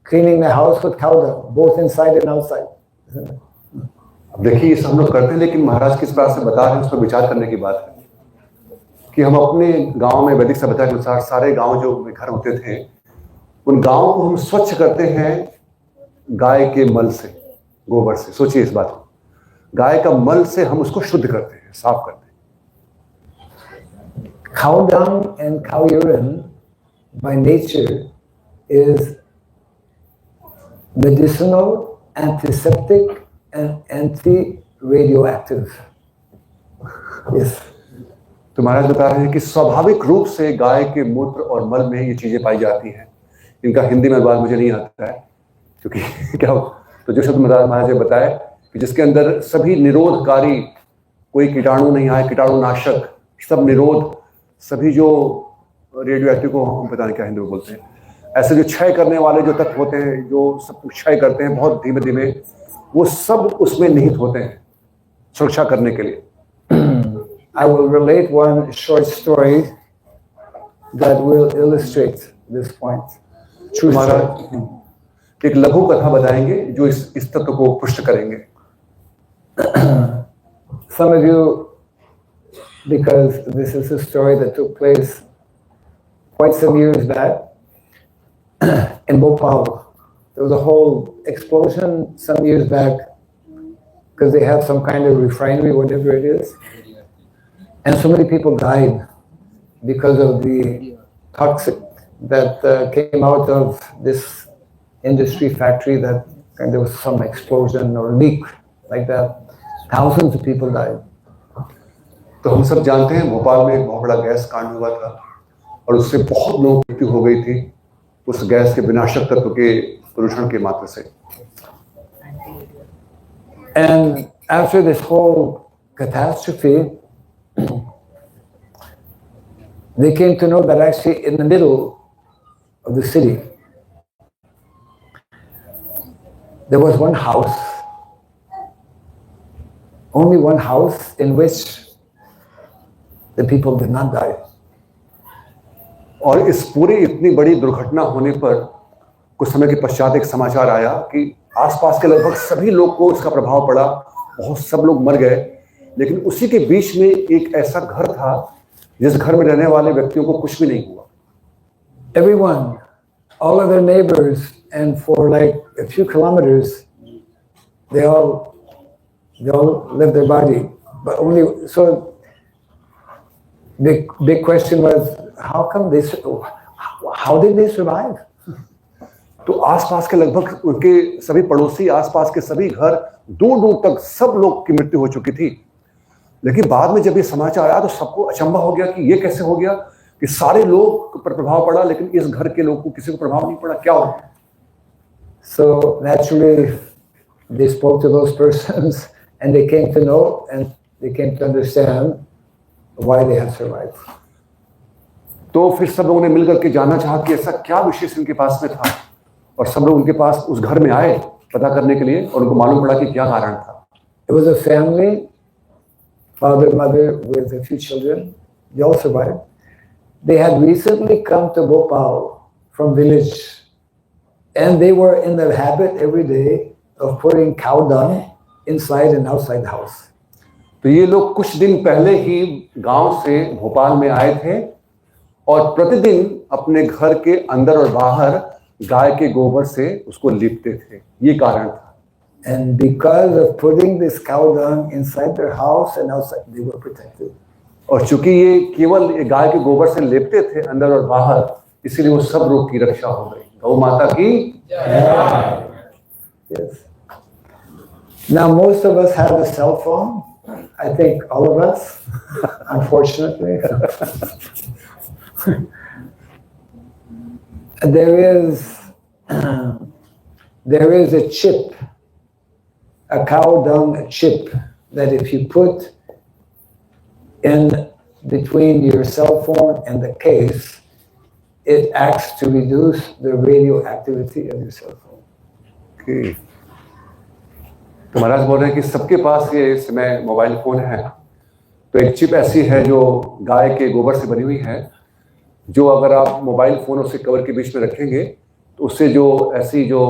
cleaning the house with cow dung, both inside and outside. अब देखिए, ये सब हम लोग करते हैं, लेकिन महाराज किस प्रकार से बता रहे हैं उस पर विचार करने की बात है कि हम अपने गांव में वैदिक सभ्यता के अनुसार सारे गांव जो घर होते थे, उन गांवों को हम स्वच्छ करते हैं गाय के मल से, गोबर से। सोचिए इस बात को, गाय का मल से हम उसको शुद्ध करते हैं, साफ करते हैं। Cow dung and cow urine by nature is medicinal, antiseptic and anti-radioactive. Yes. तो महाराज बता रहे हैं कि स्वाभाविक रूप से गाय के मूत्र और मल में ये चीजें पाई जाती हैं। इनका हिंदी में बात मुझे नहीं आता है, क्योंकि क्या हो, तो जो शब्द महाराज ने बताया कि जिसके अंदर सभी निरोधकारी, कोई कीटाणु नहीं आए, कीटाणुनाशक, सब निरोध, सभी जो रेडियो एक्टिव को हम पता नहीं क्या हिंदी में बोलते हैं, ऐसे जो क्षय करने वाले जो तत्व होते हैं, जो सब कुछ क्षय करते हैं बहुत धीमे धीमे, वो सब उसमें निहित होते हैं सुरक्षा करने के लिए। I will relate one short story that will illustrate this point. True story. एक लघु कथा बताएंगे जो इस तत्व को पुष्ट करेंगे। Some of you, because this is a story that took place quite some years back in Bhopal. There was a whole explosion some years back because they have some kind of refinery, whatever it is. And so many people died because of the toxic that came out of this industry factory, that and there was some explosion or leak like that. Thousands of people died. तो हम सब जानते हैं भोपाल में एक बहुत बड़ा gas कांड हुआ था और उससे बहुत लोगों की मृत्यु हो गई थी उस गैस के विनाशक तत्व के प्रदूषण के मात्र से। And after this whole catastrophe, they came to know that actually in the middle of the city, there was one house, only one house in which the people did not die. और इस पूरी इतनी बड़ी दुर्घटना होने पर कुछ समय के पश्चात एक समाचार आया कि आसपास के लगभग सभी लोग को इसका प्रभाव पड़ा, बहुत सब लोग मर गए, लेकिन उसी के बीच में एक ऐसा घर था जिस घर में रहने वाले व्यक्तियों को कुछ भी नहीं हुआ। Everyone, all of their neighbors, and for like a few kilometers, they all lived their body, but only so. The big question was, how come they? How did they survive? तो आसपास के लगभग उनके सभी पड़ोसी, आसपास के सभी घर, दूर दूर तक सब लोग की मृत्यु हो चुकी थी, लेकिन बाद में जब ये समाचार आया तो सबको अचंभा हो गया कि ये कैसे हो गया कि सारे लोग पर प्रभाव पड़ा लेकिन इस घर के लोग को किसी को प्रभाव नहीं पड़ा, क्या हो? So naturally, they spoke to those persons and they came to know and they came to understand why they had survived. तो फिर सब लोगों ने मिलकर के जानना चाहा कि ऐसा क्या विशेष इनके पास में था, और सब लोग उनके पास उस घर में आए पता करने के लिए, और उनको मालूम पड़ा कि क्या कारण था। It was a family, father, mother with a few children. They all survived. They had recently come to Bhopal from village, and they were in the habit every day of putting cow dung inside and outside the house. तो ये लोग कुछ दिन पहले ही गांव से भोपाल में आए थे और प्रतिदिन अपने घर के अंदर और बाहर गाय के गोबर से उसको लीपते थे, ये कारण था। And because of putting this cow dung inside their house and outside, they were protected. और चूंकि ये केवल गाय के गोबर से लेपते थे अंदर और बाहर, इसीलिए वो सब रोग की रक्षा हो गई। गौ माता की जय। Yes. Now most of us have a cell phone. I think all of us, unfortunately. There is a chip, a cow dung chip, that if you put in between your cell phone and the case, it acts to reduce the radioactivity of your cell phone. Okay. तो महाराज बोल रहे हैं कि सबके पास ये इस समय mobile phone है, तो एक चिप ऐसी है जो गाय के गोबर से बनी हुई है, जो अगर आप मोबाइल फोन उसके कवर के बीच में रखेंगे तो उससे जो ऐसी जो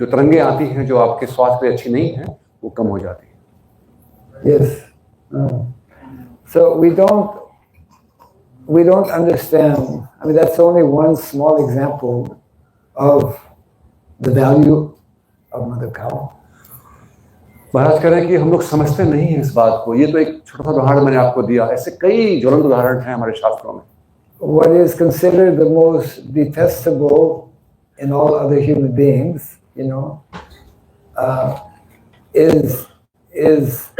तरंगे आती हैं जो आपके स्वास्थ्य के लिए अच्छी नहीं है, वो कम हो जाती है। Yes. So we don't understand. I mean, that's only one small example of the value of mother cow. महाराज कह रहे हैं कि हम लोग समझते नहीं हैं इस बात को, ये तो एक छोटा सा उदाहरण मैंने आपको दिया, ऐसे कई ज्वलंत उदाहरण हैं हमारे शास्त्रों में। What is considered the most detestable in all other human beings, is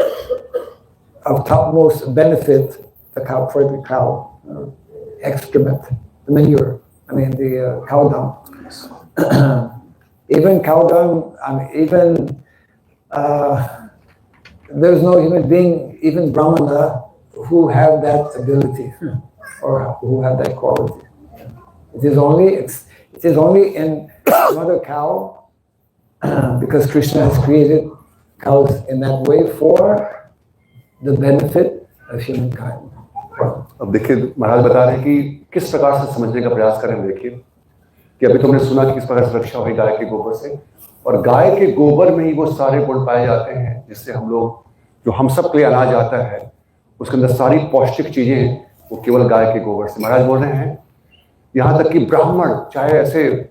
of topmost benefit for the cow, excrement, the manure. I mean the cow dung. Even cow dung, there's no human being, even Brahmana, who have that ability or who have that quality. It is only in mother cow because Krishna has created cows in that way for the benefit of humankind. अब देखिए महाराज बता रहे हैं कि किस प्रकार से समझने का प्रयास करें। देखिए कि अभी तुमने सुना कि किस प्रकार से रक्षा हुई गाय के गोबर से, और गाय के गोबर में ही वो सारे गुण पाए जाते हैं जिससे हम लोग, जो हम सब के लिए अनाज आता है, उसके अंदर सारी पौष्टिक चीजें वो केवल गाय के गोबर से। महाराज बोल रहे हैं यहाँ तक कि ब्राह्मण, चाहे ऐसे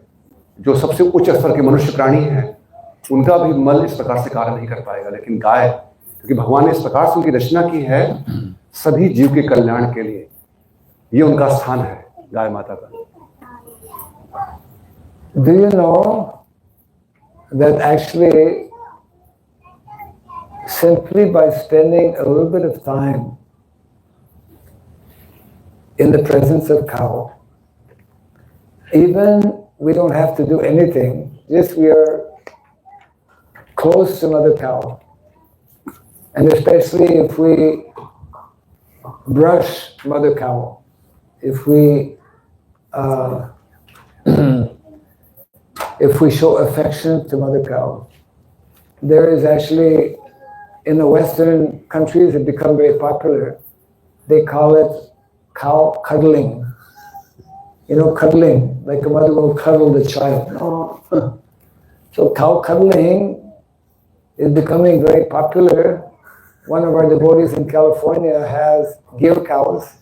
जो सबसे उच्च स्तर के मनुष्य प्राणी हैं, उनका भी मल इस प्रकार से कार्य नहीं कर पाएगा, लेकिन गाय, क्योंकि भगवान ने इस प्रकार से उनकी रचना की है सभी जीव के कल्याण के लिए, ये उनका स्थान है गाय माता का। Do you know that actually simply by spending a little bit of time in the presence of cow, even we don't have to do anything, just we are close to mother cow, and especially if we brush mother cow, if we if we show affection to mother cow. There is actually, in the Western countries, it become very popular. They call it cow cuddling. You know, cuddling, like a mother will cuddle the child. Oh. So cow cuddling is becoming very popular. One of our devotees in California has gill cows,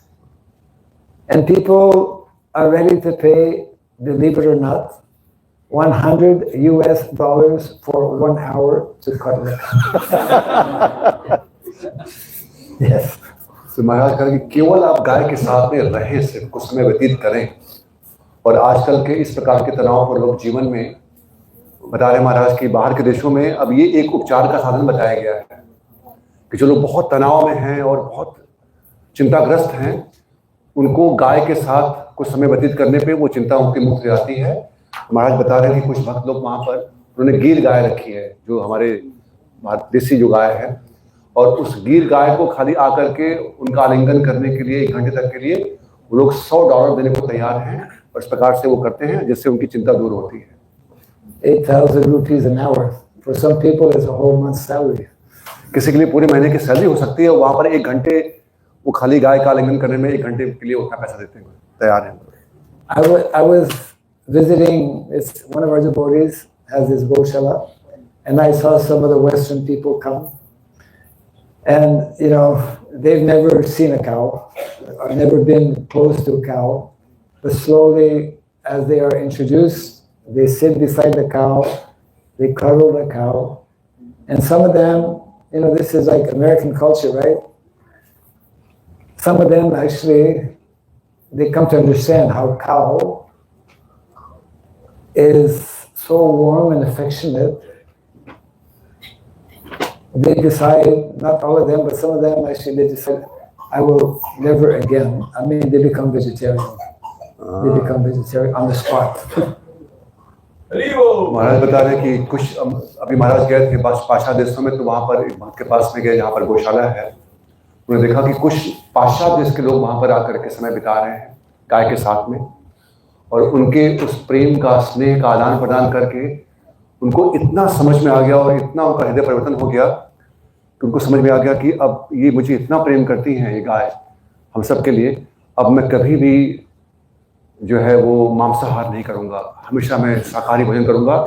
and people are ready to pay, believe it or not, $100 for 1 hour to cuddle it. Yes. तो महाराज करें कि केवल आप गाय के साथ में रहें, सिर्फ कुछ समय व्यतीत करें। और आजकल के इस प्रकार के तनाव पर लोग जीवन में बता रहे महाराज कि बाहर के देशों में अब ये एक उपचार का साधन बताया गया है कि जो लोग बहुत तनाव में हैं और बहुत चिंताग्रस्त हैं, उनको गाय के साथ कुछ समय व्यतीत करने पे वो चिंता उनकी मुक्त हो जाती है। महाराज बता रहे हैं कि कुछ भक्त लोग वहाँ पर उन्होंने गीर गाय रखी है, जो हमारे देसी जो गाय है, और उस गीर गाय को खाली आकर के उनका आलिंगन करने के लिए 1 घंटे तक के लिए वो लोग $100 देने को तैयार हैं, और इस प्रकार से वो करते हैं जिससे उनकी चिंता दूर होती है। 8,000 rupees an hour. For some people, it's a whole month's salary. किसी के लिए पूरे महीने की सैलरी हो सकती है। वहाँ पर 1 घंटे वो खाली गाय का आलिंगन करने में 1 घंटे के लिए उतना पैसा देते हैं, तैयार हैं। I was visiting, one of our devotees has this Goshala, and I saw some of the Western people come, and you know, they've never seen a cow, or never been close to a cow, but slowly, as they are introduced, they sit beside the cow, they cuddle the cow, and some of them, you know, this is like American culture, right? Some of them actually, they come to understand how cow is so warm and affectionate. They decide, not all of them, but some of them actually, they decide, I will never again. I mean, they become vegetarian. They become vegetarian on the spot. महाराज बता रहे हैं कि कुछ अभी महाराज गए थे पाश्चात्य देशों में, तो वहाँ पर एक भक्त के पास में गए जहाँ पर गौशाला है। उन्होंने देखा कि कुछ पाश्चात्य देश के लोग वहाँ पर आकर के समय बिता रहे हैं गाय के साथ में, और उनके उस प्रेम का, स्नेह का आदान प्रदान करके उनको इतना समझ में आ गया और इतना उनका हृदय परिवर्तन हो गया कि उनको समझ में आ गया कि अब ये मुझे इतना प्रेम करती हैं ये गाय हम सब के लिए, अब मैं कभी भी जो है वो मांसाहार नहीं करूँगा, हमेशा मैं शाकाहारी भोजन करूँगा।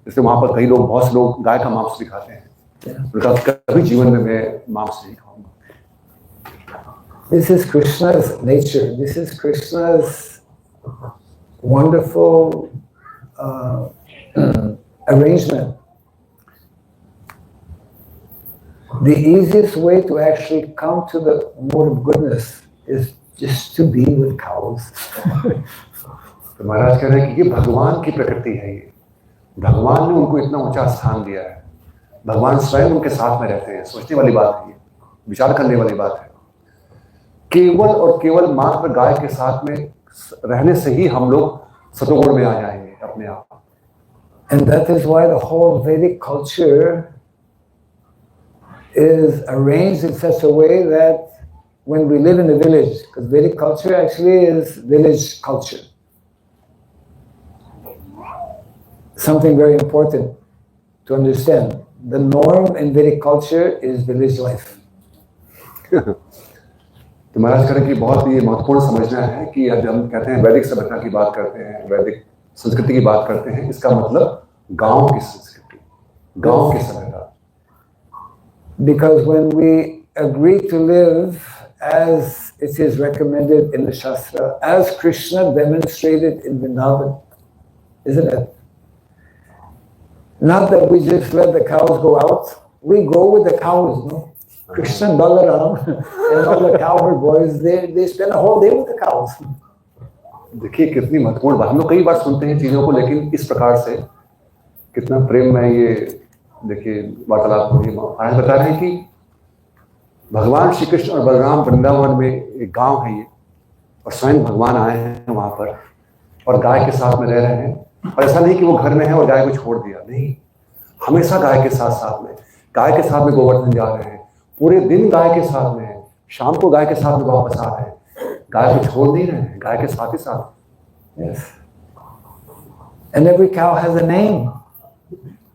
इसलिए वहाँ पर कई लोग, बहुत से लोग गाय का मांस भी खाते हैं। उनका कभी जीवन में मैं मांस नहीं खाऊंगा। This is Krishna's nature. This is Krishna's wonderful arrangement. The easiest way to actually come to the mode of goodness is just to be with cows. तो महाराज कह रहे हैं कि ये भगवान की प्रकृति है, ये भगवान ने उनको इतना ऊंचा स्थान दिया है, भगवान स्वयं उनके साथ में रहते हैं। सोचने वाली बात है, ये विचार करने वाली बात है। केवल और केवल मात्र गाय के साथ में रहने से ही हम लोग सतोगुण में आ जाएंगे अपने आप। And that is why the whole Vedic culture is arranged in such a way that when we live in the village, because Vedic culture actually is village culture. Something very important to understand. The norm in Vedic culture is village life. तो महाराज कह रहे हैं कि बहुत ये महत्वपूर्ण समझना है कि जब हम कहते हैं वैदिक सभ्यता की बात करते हैं, वैदिक संस्कृति की बात करते हैं, इसका मतलब गांव की संस्कृति, गांव की सभ्यता. Because when we agree to live as it is recommended in the Shastra, as Krishna demonstrated in Vrindavan, isn't it? Not that we just let the cows go out, we go with the cows, no? Krishna and Balaram and all the cowherd boys, they spend a whole day with the cows. देखिए कितनी महत्वपूर्ण बात. हम लोग कई बार सुनते हैं चीजों को, लेकिन इस प्रकार से कितना प्रेम में ये देखिए वार्तालाप हो रही है. आज बता रहे हैं कि भगवान श्री कृष्ण और बलराम वृंदावन में एक गांव है ये, और स्वयं भगवान आए हैं वहां पर और गाय के साथ में रह रहे हैं. और ऐसा नहीं कि वो घर में है और गाय को छोड़ दिया, नहीं, हमेशा गाय के साथ में, गाय के साथ में गोवर्धन जा रहे हैं, पूरे दिन गाय के साथ में है, शाम को गाय के साथ में वापस आ रहे हैं, गाय को छोड़ नहीं रहे हैं, गाय के साथ ही साथ. Yes. And every cow has a name.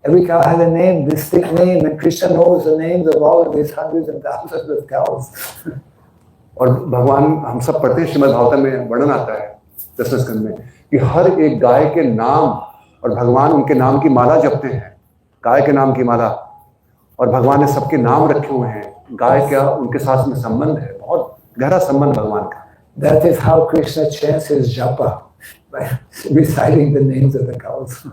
Every cow has a name, distinct name, and Krishna knows the names of all of these hundreds and thousands of cows. और भगवान, हम सब पढ़ते हैं श्रीमद् भागवतम में वर्णन आता है 10वें स्कंद में कि हर एक गाय के नाम, और भगवान उनके नाम की माला जपते हैं, गाय के नाम की माला, और भगवान ने सबके नाम रखे हुए हैं. गाय का उनके साथ में संबंध है, बहुत गहरा संबंध भगवान का. That is how Krishna chants his japa, by reciting the names of the cows.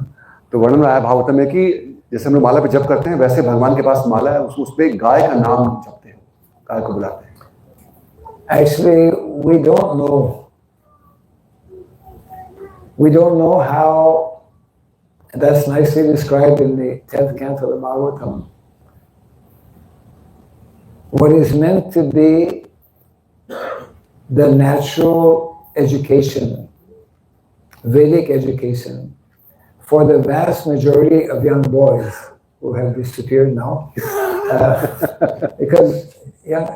तो वर्णन आया भागवतम में कि जैसे हम लोग माला पे जप करते हैं, वैसे भगवान के पास माला है, उस पे गाय का नाम जपते हैं, गाय को बुलाते हैं. Actually, we don't know how, that's nicely described in the 10th canto of Bhagavatam. What is meant to be the natural education, Vedic education, for the vast majority of young boys who have disappeared now. Because young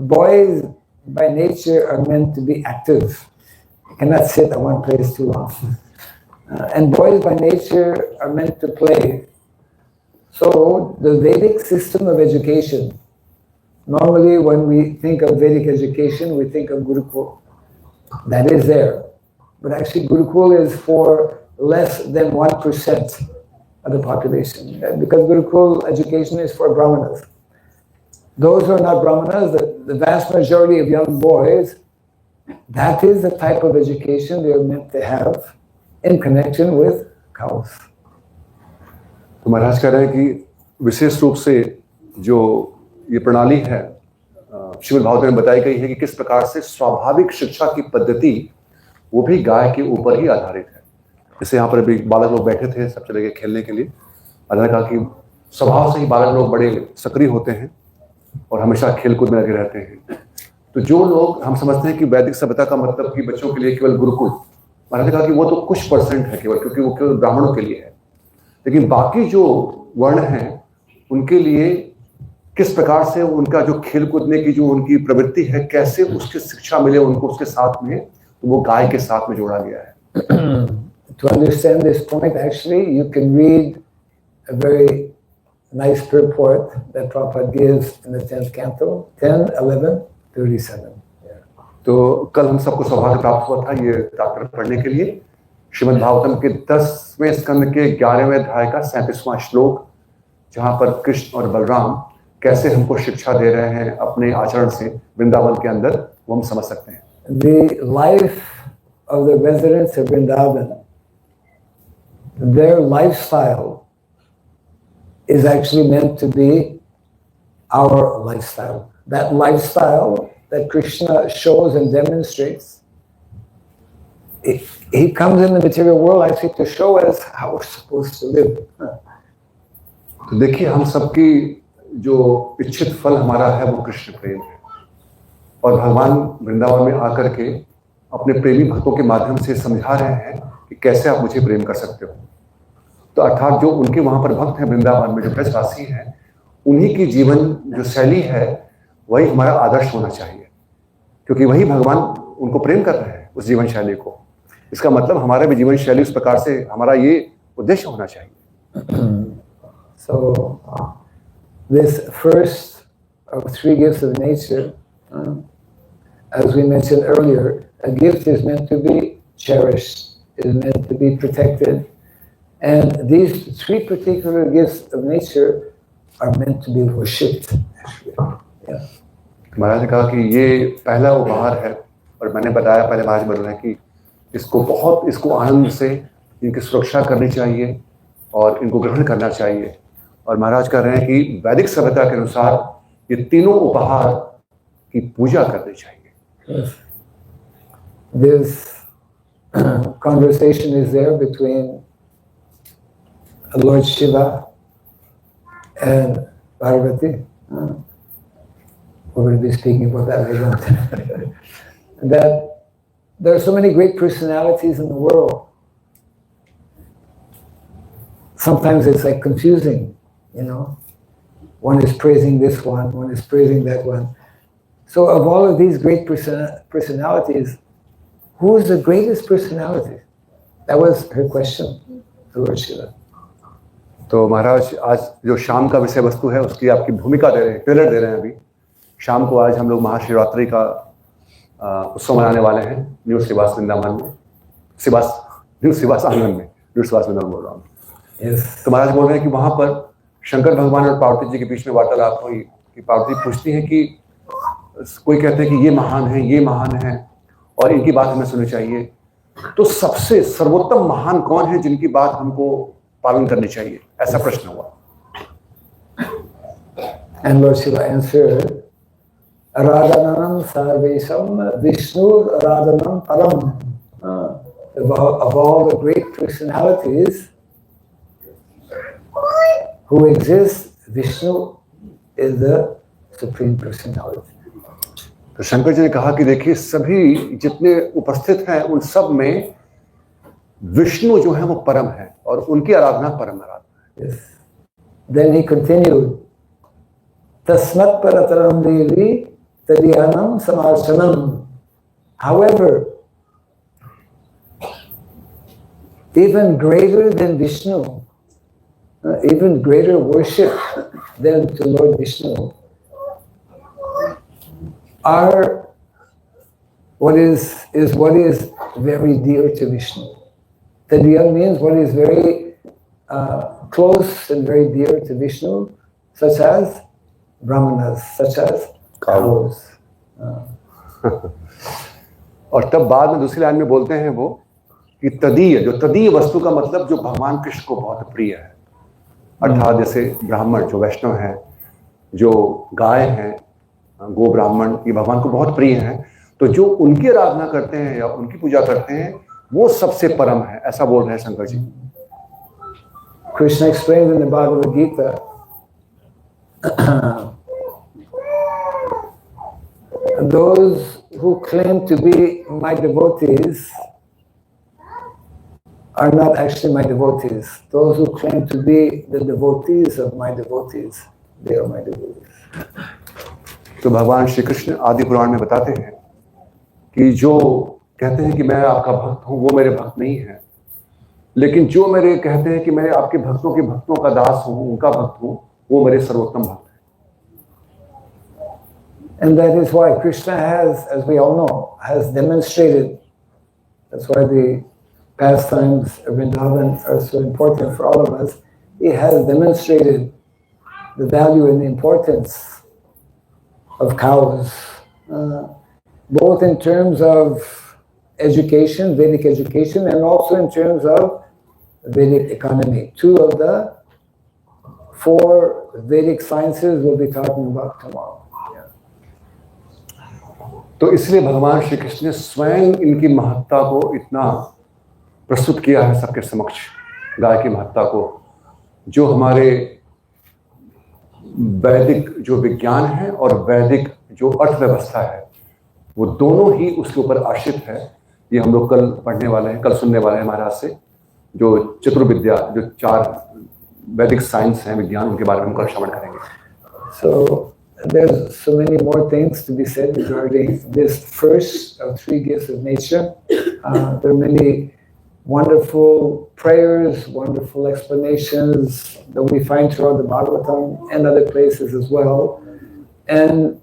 boys by nature are meant to be active. You cannot sit at one place too long. And boys by nature are meant to play. So the Vedic system of education, normally when we think of Vedic education, we think of Gurukul. That is there. But actually Gurukul is for less than 1% of the population. Because Gurukul education is for Brahmanas. Those who are not Brahmanas, the vast majority of young boys, that is the type of education they are meant to have in connection with cows. तो महाराज कह रहे हैं कि विशेष रूप से जो ये प्रणाली है श्रीमद् भागवत में बताई गई है कि किस प्रकार से स्वाभाविक शिक्षा की पद्धति वो भी गाय के ऊपर ही आधारित है. जैसे यहाँ पर अभी बालक लोग बैठे थे, सब चले गए खेलने के लिए. अल्लाह ने कहा कि स्वभाव से ही बालक लोग बड़े सक्रिय होते हैं और हमेशा खेलकूद में लगे रहते हैं. तो जो लोग हम समझते हैं कि वैदिक सभ्यता का मतलब कि बच्चों के लिए केवल गुरुकुल, महाराज ने कहा कि वो तो कुछ % है केवल, क्योंकि वो केवल ब्राह्मणों के लिए है. लेकिन बाकी जो वर्ण हैं उनके लिए किस प्रकार से उनका जो खेल कूदने की जो उनकी प्रवृत्ति है, कैसे उसकी शिक्षा मिले उनको उसके साथ में, तो वो गाय के साथ में जोड़ा गया है. To understand this point, actually, you can read a very nice purport that Prabhupada gives in the 10th canto, 10, 11, 37. तो कल हम सबको सौभाग्य प्राप्त हुआ था ये तात्पर्य पढ़ने के लिए. श्रीमद् भागवतम के 10वें स्कंद के 11वें अध्याय का 37वां श्लोक, जहाँ पर कृष्ण और बलराम कैसे हमको शिक्षा दे रहे हैं अपने आचरण से वृंदावन के अंदर, वो हम समझ सकते हैं. The life of the residents of Vrindavan, their lifestyle is actually meant to be our lifestyle. That lifestyle that Krishna shows and demonstrates, he comes in the material world actually to show us how we're supposed to live. तो देखिए हम सबकी जो इच्छित फल हमारा है वो कृष्ण प्रेम है, और भगवान वृंदावन में आकर के अपने प्रेमी भक्तों के माध्यम से समझा रहे हैं कि कैसे आप मुझे प्रेम कर सकते हो. तो अर्थात जो उनके वहाँ पर भक्त हैं वृंदावन में, जो ब्रजवासी हैं, उन्हीं की जीवन जो शैली है वही हमारा आदर्श होना चाहिए, क्योंकि वही भगवान उनको प्रेम कर रहे हैं उस जीवन शैली को। इसका मतलब हमारा भी जीवन शैली उस प्रकार से, हमारा ये उद्देश्य होना चाहिए। So this first of three gifts of nature, as we mentioned earlier, a gift is meant to be cherished, is meant to be protected, and these three particular gifts of nature are meant to be worshipped. Yeah. महाराज ने कहा कि ये पहला उपहार है, और मैंने बताया पहले महाराज बोल रहे हैं कि इसको आनंद से इनकी सुरक्षा करनी चाहिए और इनको ग्रहण करना चाहिए। और महाराज कह रहे हैं कि वैदिक सभ्यता के अनुसार ये तीनों उपहार की पूजा करनी चाहिए। Yes. This conversation is there between Lord Shiva and Parvati. We're going to be speaking about that later. That there are so many great personalities in the world. Sometimes it's like confusing, you know. One is praising this one is praising that one. So of all of these great personalities, who is the greatest personality? That was her question to Lord Shiva. तो महाराज आज जो शाम का विषय वस्तु है उसकी आपकी भूमिका दे रहे हैं, ट्रेलर दे रहे हैं। अभी शाम को आज हम लोग महाशिवरात्रि का उत्सव मनाने वाले हैं न्यू श्रीवास वृंदावन में, न्यू श्रीवास आंगन में, न्यू श्रीवास वृंदावन बोल रहा हूँ। तो महाराज बोल रहे हैं कि वहां पर शंकर भगवान और पार्वती जी के बीच में वार्तालाप हुई कि पार्वती पूछती है कि कोई कहते हैं कि ये महान है और इनकी बात हमें सुननी चाहिए, तो सबसे सर्वोत्तम महान कौन है जिनकी बात हमको पालन करनी चाहिए, ऐसा प्रश्न हुआ। And Lord Shiva answered, Radhanam Sarvesham Vishnu Radhanam Param. Of all the great personalities who exist, Vishnu is the supreme personality. तो शंकर जी ने कहा कि देखिए सभी जितने उपस्थित हैं उन सब में विष्णु जो है वो परम है और उनकी आराधना परम आराधना है। Yes. Then he continued, Tasmat Parataram Devi Tadyanam Samarsanam. However, even greater than Vishnu, even greater worship than to Lord Vishnu are what is very dear to Vishnu. Tadyan means what is very close and very dear to Vishnu, such as brahmanas, such as cows. और तब बाद में दूसरी line में बोलते हैं वो कि तदीय, जो तदीय वस्तु का मतलब जो भगवान कृष्ण को बहुत प्रिय है, अर्थात जैसे ब्राह्मण जो वैष्णव हैं, जो गाय हैं, गो ब्राह्मण, ये भगवान को बहुत प्रिय हैं, तो जो उनकी आराधना करते हैं या उनकी पूजा करते हैं वो सबसे परम है, ऐसा बोल रहे हैं Shankar ji. Krishna explains in the Bhagavad Gita those who claim to be my devotees are not actually my devotees. Those who claim to be the devotees of my devotees, they are my devotees. तो भगवान श्री कृष्ण आदि पुराण में बताते हैं कि जो कहते हैं कि मैं आपका भक्त हूं वो मेरे भक्त नहीं है, लेकिन जो मेरे कहते हैं कि मैं आपके भक्तों के भक्तों का दास हूं, उनका भक्त हूं, वो मेरे सर्वोत्तम भक्त हैं। And that is why Krishna has, as we all know, has demonstrated. That's why the pastimes of Vrindavan are so important for all of us. He has demonstrated the value and the importance of cows, both in terms of education, Vedic education, and also in terms of Vedic economy. 2 of the 4 Vedic sciences we'll be talking about tomorrow. तो इसलिए भगवान श्री कृष्ण ने स्वयं इनकी महत्ता को इतना प्रस्तुत किया है सबके समक्ष, गाय की महत्ता को, जो हमारे वैदिक जो विज्ञान है और वैदिक जो अर्थव्यवस्था है वो दोनों ही उसके ऊपर आश्रित है। ये हम लोग कल पढ़ने वाले हैं, कल सुनने वाले हैं महाराज से जो चतुर्विद्या, जो 4 वैदिक साइंस हैं, विज्ञान, उनके बारे में उनका श्रवण करेंगे। So there's so many more things to be said regarding this first of 3 gifts of nature. There are many wonderful prayers, wonderful explanations that we find throughout the Bhagavatam and other places as well. And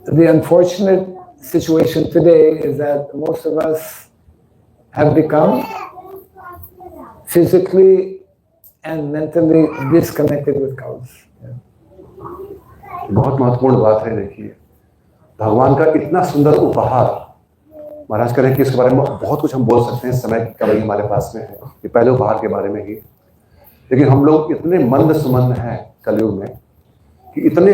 the unfortunate situation today is that most of us have become physically and mentally disconnected with cows. बहुत महत्वपूर्ण बात है। देखिए, भगवान का इतना सुंदर उपहार, महाराज करें कि इसके बारे में बहुत कुछ हम बोल सकते हैं, समय की कमी हमारे पास में है, ये पहले उपहार के बारे में ही। लेकिन हम लोग इतने मंद सुमंद हैं कलयुग में कि इतने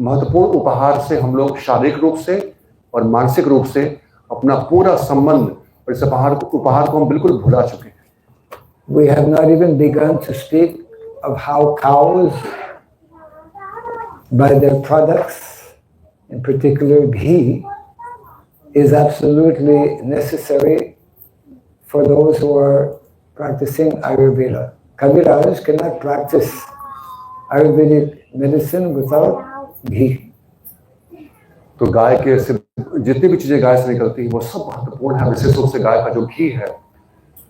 महत्वपूर्ण उपहार से हम लोग शारीरिक रूप से और मानसिक रूप से अपना पूरा संबंध और इस उपहार को हम बिल्कुल भुला चुके हैं। We have not even begun to speak of how cows, by their products, in particular ghee, is absolutely necessary for those who are practicing Ayurveda. Kaviraj cannot practice Ayurvedic medicine without ghee. तो गाय के से जितनी भी चीजें गाय से निकलती हैं वो सब महत्वपूर्ण है। विशेष रूप से गाय का जो घी है,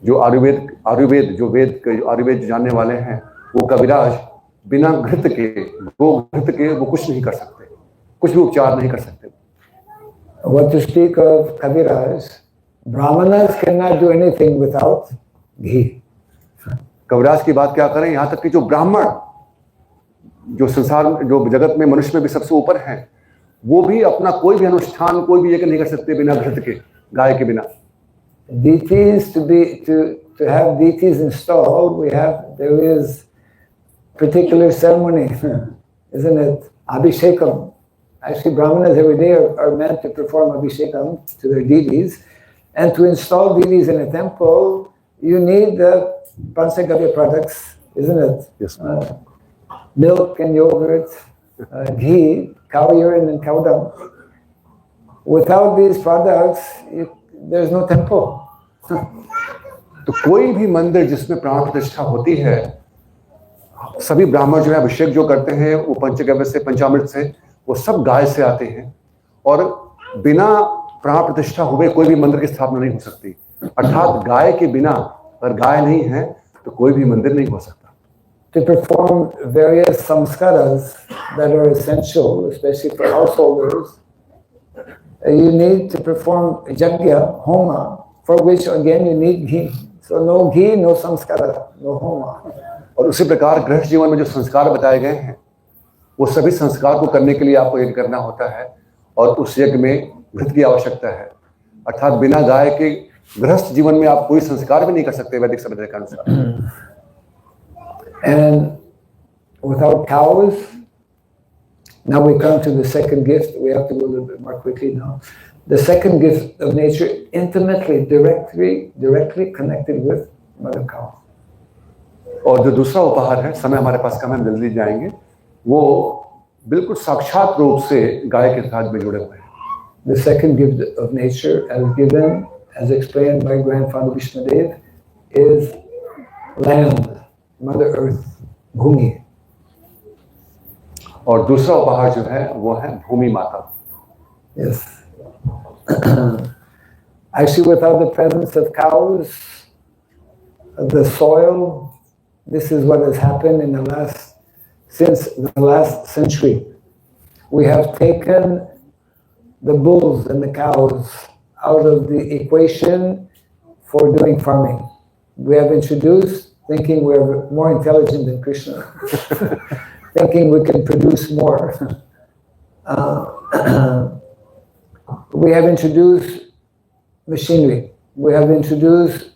जो आयुर्वेद जानने वाले हैं, वो कविराज बिना घृत के, वो कुछ नहीं कर सकते, कुछ भी उपचार नहीं कर सकते। What to speak of Kaviraj, Brahmanas cannot do anything without ghee. कविराज की बात क्या करें, यहाँ तक कि जो ब्राह्मण, जो संसार, जो जगत में मनुष्य में भी सबसे ऊपर हैं, वो भी अपना कोई भी अनुष्ठान, कोई भी यज्ञ नहीं कर सकते बिना घृत के, गाय के बिना। Deities, to have deities installed, there is particular ceremony, isn't it? Abhishekam. Actually, Brahmanas every day are meant to perform Abhishekam to their deities. And to install deities in a temple, you need the Pancagavya products, isn't it? Yes. Milk and yogurt, ghee, cow urine and cow dung. Without these products, there's no temple. तो कोई भी मंदिर जिसमें प्राण प्रतिष्ठा होती है, सभी ब्राह्मण जो है अभिषेक जो करते हैं वो पंचगव्य से, पंचामृत से, वो सब गाय से आते हैं। और बिना प्राण प्रतिष्ठा हुए कोई भी मंदिर की स्थापना नहीं हो सकती। अर्थात गाय के बिना, अगर गाय नहीं है तो कोई भी मंदिर नहीं हो सकता। To perform various samskaras that are essential, especially for householders, you need to perform yajna, homa, for which again you need ghee. So no ghee, no samskara, no homa. और उसी प्रकार गृहस्थ जीवन में जो संस्कार बताए गए हैं, वो सभी संस्कार को करने के लिए आपको यज्ञ करना होता है और उस यज्ञ में घृत की आवश्यकता है। अर्थात बिना गाय के गृहस्थ जीवन में आप कोई संस्कार भी नहीं कर सकते वैदिक सभ्यता के अनुसार। And without cows, now we come to the second gift. We have to go a little bit more quickly now. The second gift of nature, intimately, directly connected with mother cow. और जो दूसरा उपहार है, समय हमारे पास कम है, हम जल्दी जाएंगे, वो बिल्कुल साक्षात रूप से गाय के साथ में जुड़े हुए हैं। The second gift of nature, as explained by Grandfather Vishnudev, is land, Mother Earth, Bhumi. और दूसरा उपहार जो है वो है भूमि माता। Yes. Actually, without the presence of cows, the soil, this is what has happened since the last century. We have taken the bulls and the cows out of the equation for doing farming. We have introduced, thinking we're more intelligent than Krishna, thinking we can produce more. We have introduced machinery. We have introduced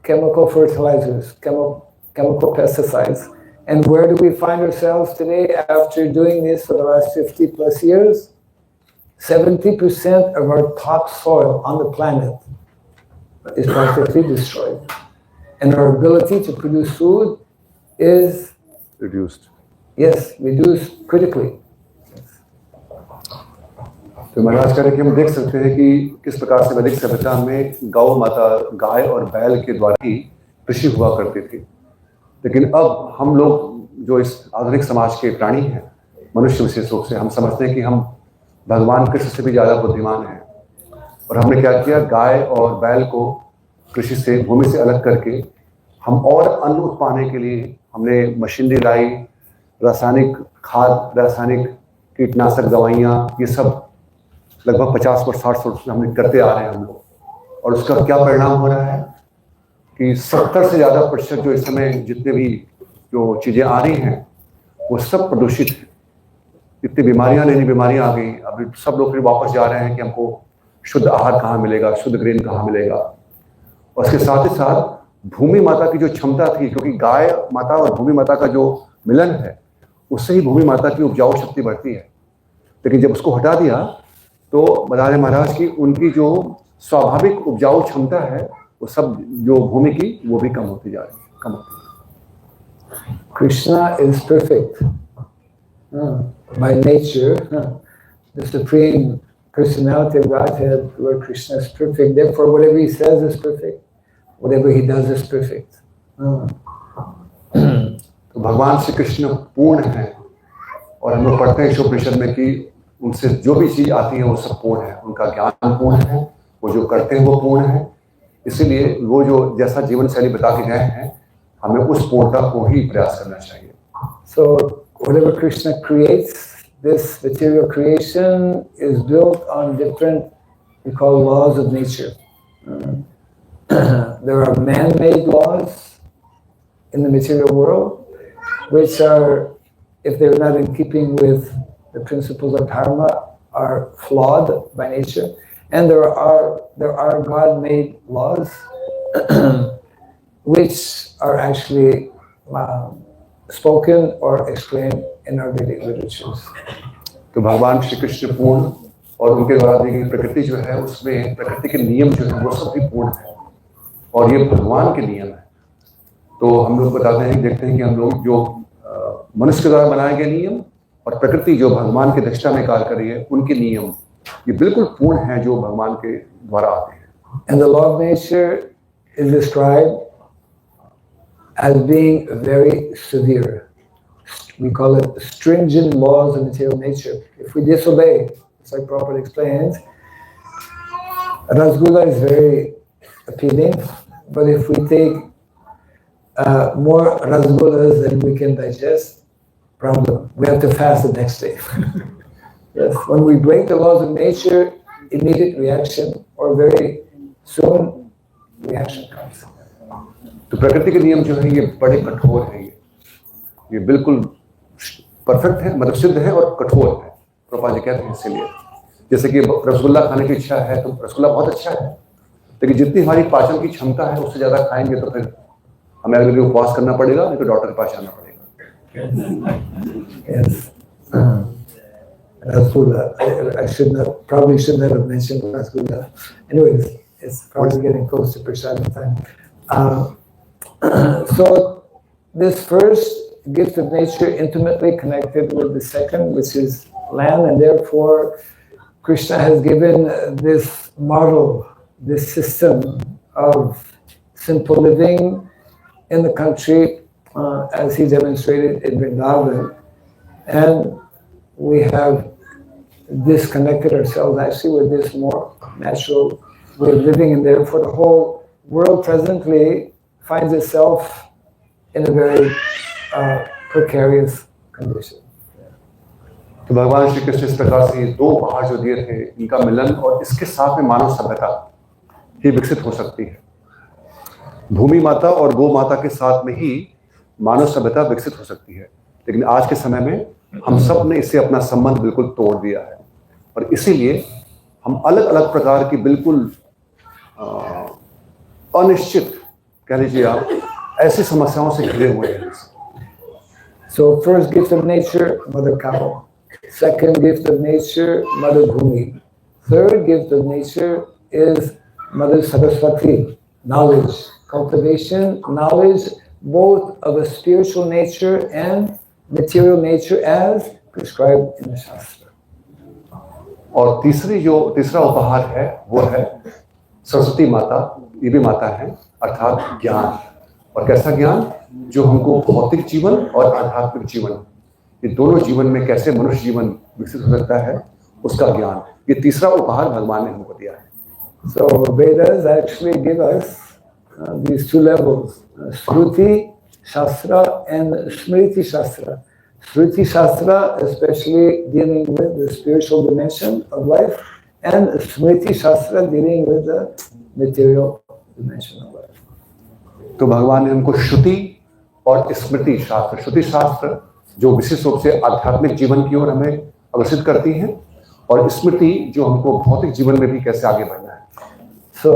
chemical fertilizers, chemical pesticides. And where do we find ourselves today after doing this for the last 50 plus years? 70% of our topsoil on the planet is practically destroyed. And our ability to produce food is reduced. Yes, reduced critically. तो महाराज कह रहे कि हम देख सकते हैं कि किस प्रकार से वैदिक सभ्यता में गौ माता, गाय और बैल के द्वारा ही कृषि हुआ करती थी। लेकिन अब हम लोग जो इस आधुनिक समाज के प्राणी हैं, मनुष्य विशेष रूप से, हम समझते हैं कि हम भगवान कृष्ण से भी ज़्यादा बुद्धिमान हैं। और हमने क्या किया, गाय और बैल को कृषि से, भूमि से अलग करके हम और अन्न उत्पादन के लिए हमने मशीनरी लाई, रासायनिक खाद, रासायनिक कीटनाशक दवाइयाँ, ये सब लगभग 50 वर्ष 60 वर्ष से हमने करते आ रहे हैं हम लोग। और उसका क्या परिणाम हो रहा है कि 70 से ज़्यादा प्रतिशत जो इस समय जितने भी जो चीज़ें आ रही हैं वो सब प्रदूषित है। इतनी बीमारियां, नई बीमारियां आ गई। अभी सब लोग फिर वापस जा रहे हैं कि हमको शुद्ध आहार कहाँ मिलेगा, शुद्ध ग्रेन कहाँ मिलेगा। और इसके साथ ही साथ भूमि माता की जो क्षमता थी, क्योंकि गाय माता और भूमि माता का जो मिलन है उससे ही भूमि माता की उपजाऊ शक्ति बढ़ती है। लेकिन जब उसको हटा दिया तो बता रहे महाराज की उनकी जो स्वाभाविक उपजाऊ क्षमता है वो सब जो भूमि की वो भी कम होती जा रही है, कम होती है। Krishna is perfect. By nature, the supreme personality of Godhead, Lord Krishna is perfect. Therefore, whatever he says is perfect. Whatever he does is perfect. तो भगवान श्री कृष्ण पूर्ण है। और हम लोग पढ़ते हैं उपनिषद में कि उनसे जो भी चीज आती है वो सब पूर्ण है। उनका ज्ञान पूर्ण है, वो जो करते हैं वो पूर्ण है। इसीलिए वो जो जैसा जीवन शैली बता के गए हैं, हमें उस पूर्णता को ही प्रयास करना चाहिए। So whatever Krishna creates, this material creation is built on different, we call laws of nature. There are man-made laws in the material world, which are, if they're not in keeping with the principles of dharma, are flawed by nature. And there are God-made laws which are actually spoken or explained in our Vedic literatures. तो भगवान श्री कृष्ण पूर्ण और उनके द्वारा दी गई प्रकृति जो है उसमें प्रकृति के नियम जो है वो सब भी पूर्ण है और ये भगवान के नियम है। तो हम लोग बताते हैं, देखते हैं कि हम लोग जो मनुष्य के द्वारा बनाए गए नियम और प्रकृति जो भगवान की दक्षता में कार्य कर रही है उनके नियम ये बिल्कुल पूर्ण है जो भगवान के द्वारा आते हैं। And the law of nature is described as being very severe. We call it stringent laws of material nature. If we disobey, it's like Prabhupada explains, Rasgulla is very appealing, but if we take more Rasgullas than we can digest, problem. We have to fast the next day. Yes, when we break the laws of nature, immediate reaction, or very soon, reaction comes. तो प्रकृति के नियम जो है ये बड़े कठोर है। ये बिल्कुल परफेक्ट है, मतलब सिद्ध है और कठोर है। प्रभुपाद जी कहते हैं इसीलिए, जैसे कि रसगुल्ला खाने की इच्छा है तो रसगुल्ला बहुत अच्छा है, लेकिन जितनी हमारी पाचन की क्षमता है उससे ज्यादा खाएंगे तो फिर हमें अगले दिन उपवास करना पड़ेगा, नहीं तो डॉक्टर के पास जाना पड़ेगा। Yes. Rasgulla. I probably shouldn't have mentioned Rasgulla. Anyways, it's probably getting close to Prashadam time. So this first gift of nature intimately connected with the second, which is land, and therefore Krishna has given this model, this system of simple living in the country, as he demonstrated in Vrindavan. And we have disconnected ourselves actually with this more natural way of living, and therefore the whole world presently finds itself in a very precarious condition. तो भगवान श्री कृष्ण इस प्रकार से दो उपहार जो दिए थे, इनका मिलन और इसके साथ में मानव सभ्यता ही विकसित हो सकती है। भूमि माता और गौ माता के साथ में ही मानव सभ्यता विकसित हो सकती है, लेकिन आज के समय में हम सब ने इससे अपना संबंध बिल्कुल तोड़ दिया है और इसीलिए हम अलग अलग प्रकार की बिल्कुल अनिश्चित कह लीजिए आप ऐसी समस्याओं से घिरे हुए हैं। So first gift of nature, Mother Cow. Second gift of nature, Mother Bhumi. Third gift of nature is Mother Saraswati, knowledge, cultivation, knowledge, both of a spiritual nature and material nature as prescribed in the Shastra. और तीसरा उपहार है वो है सरस्वती माता, ये भी माता है, अर्थात ज्ञान। और कैसा ज्ञान? जो हमको भौतिक जीवन और आध्यात्मिक जीवन, ये दोनों जीवन में कैसे मनुष्य जीवन विकसित हो सकता है, उसका ज्ञान। ये तीसरा उपहार भगवान ने हमको दिया है। So Vedas actually give us these two levels, Shruti Shastra and Smriti Shastra. Shruti Shastra especially dealing with the spiritual dimension of life, and Smriti Shastra dealing with the material dimension of life. तो भगवान ने हमको श्रुति और स्मृति शास्त्र, श्रुति शास्त्र जो विशेष रूप से आध्यात्मिक जीवन की ओर हमें अग्रसित करती है, और स्मृति जो हमको भौतिक जीवन में भी कैसे आगे बढ़ना है। So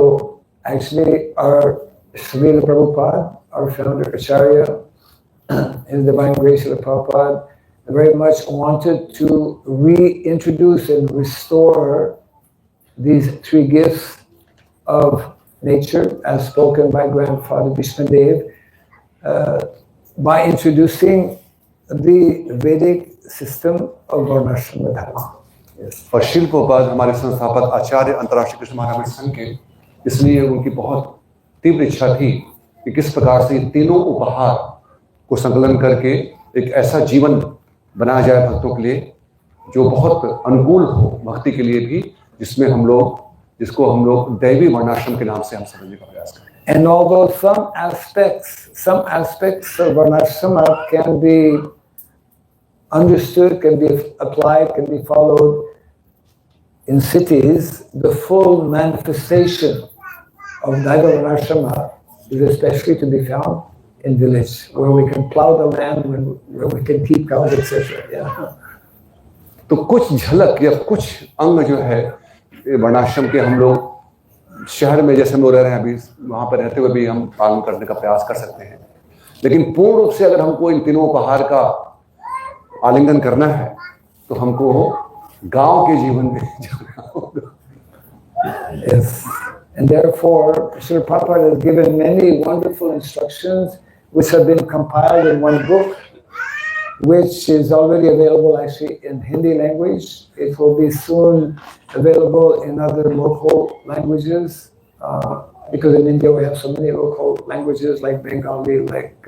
actually our Srila Prabhupada, our founder Acharya, His Divine Grace Srila Prabhupada, very much wanted to reintroduce and restore these three gifts of nature as spoken by Grandfather Vishnadev by introducing the Vedic system of Varnashrama Dharma. Yes. और शिल प्रभुपाद हमारे संस्थापक आचार्य अंतर्राष्ट्रीय कृष्ण महाराज संघ के, इसलिए उनकी बहुत तीव्र इच्छा थी कि किस प्रकार से तीनों उपहार को संकलन करके एक ऐसा जीवन बनाया जाए भक्तों के लिए जो बहुत अनुकूल हो भक्ति के लिए भी, जिसमें हम लोग, जिसको हम लोग दैवी वर्णाश्रम के नाम से हम समझने का प्रयास करें। And although some aspects of Varnashrama can be understood, can be applied, can be followed in cities, the full manifestation of Daiva Varnashrama is especially to be found in village, where we can plow the land, where we can keep cows, etc. Yeah. तो कुछ झलक या कुछ अंग जो है वर्णाश्रम के हम लोग शहर में जैसे हम लोग रह रहे हैं अभी, वहां पर रहते हुए भी हम पालन करने का प्रयास कर सकते हैं, लेकिन पूर्ण रूप से अगर हमको इन तीनों उपहार का आलिंगन करना है तो हमको गांव के जीवन में जाना होगा। Yes. And therefore, Srila Prabhupada has given many wonderful instructions which have been compiled in one book, which is already available actually in Hindi language. It will be soon available in other local languages, because in India we have so many local languages like Bengali, like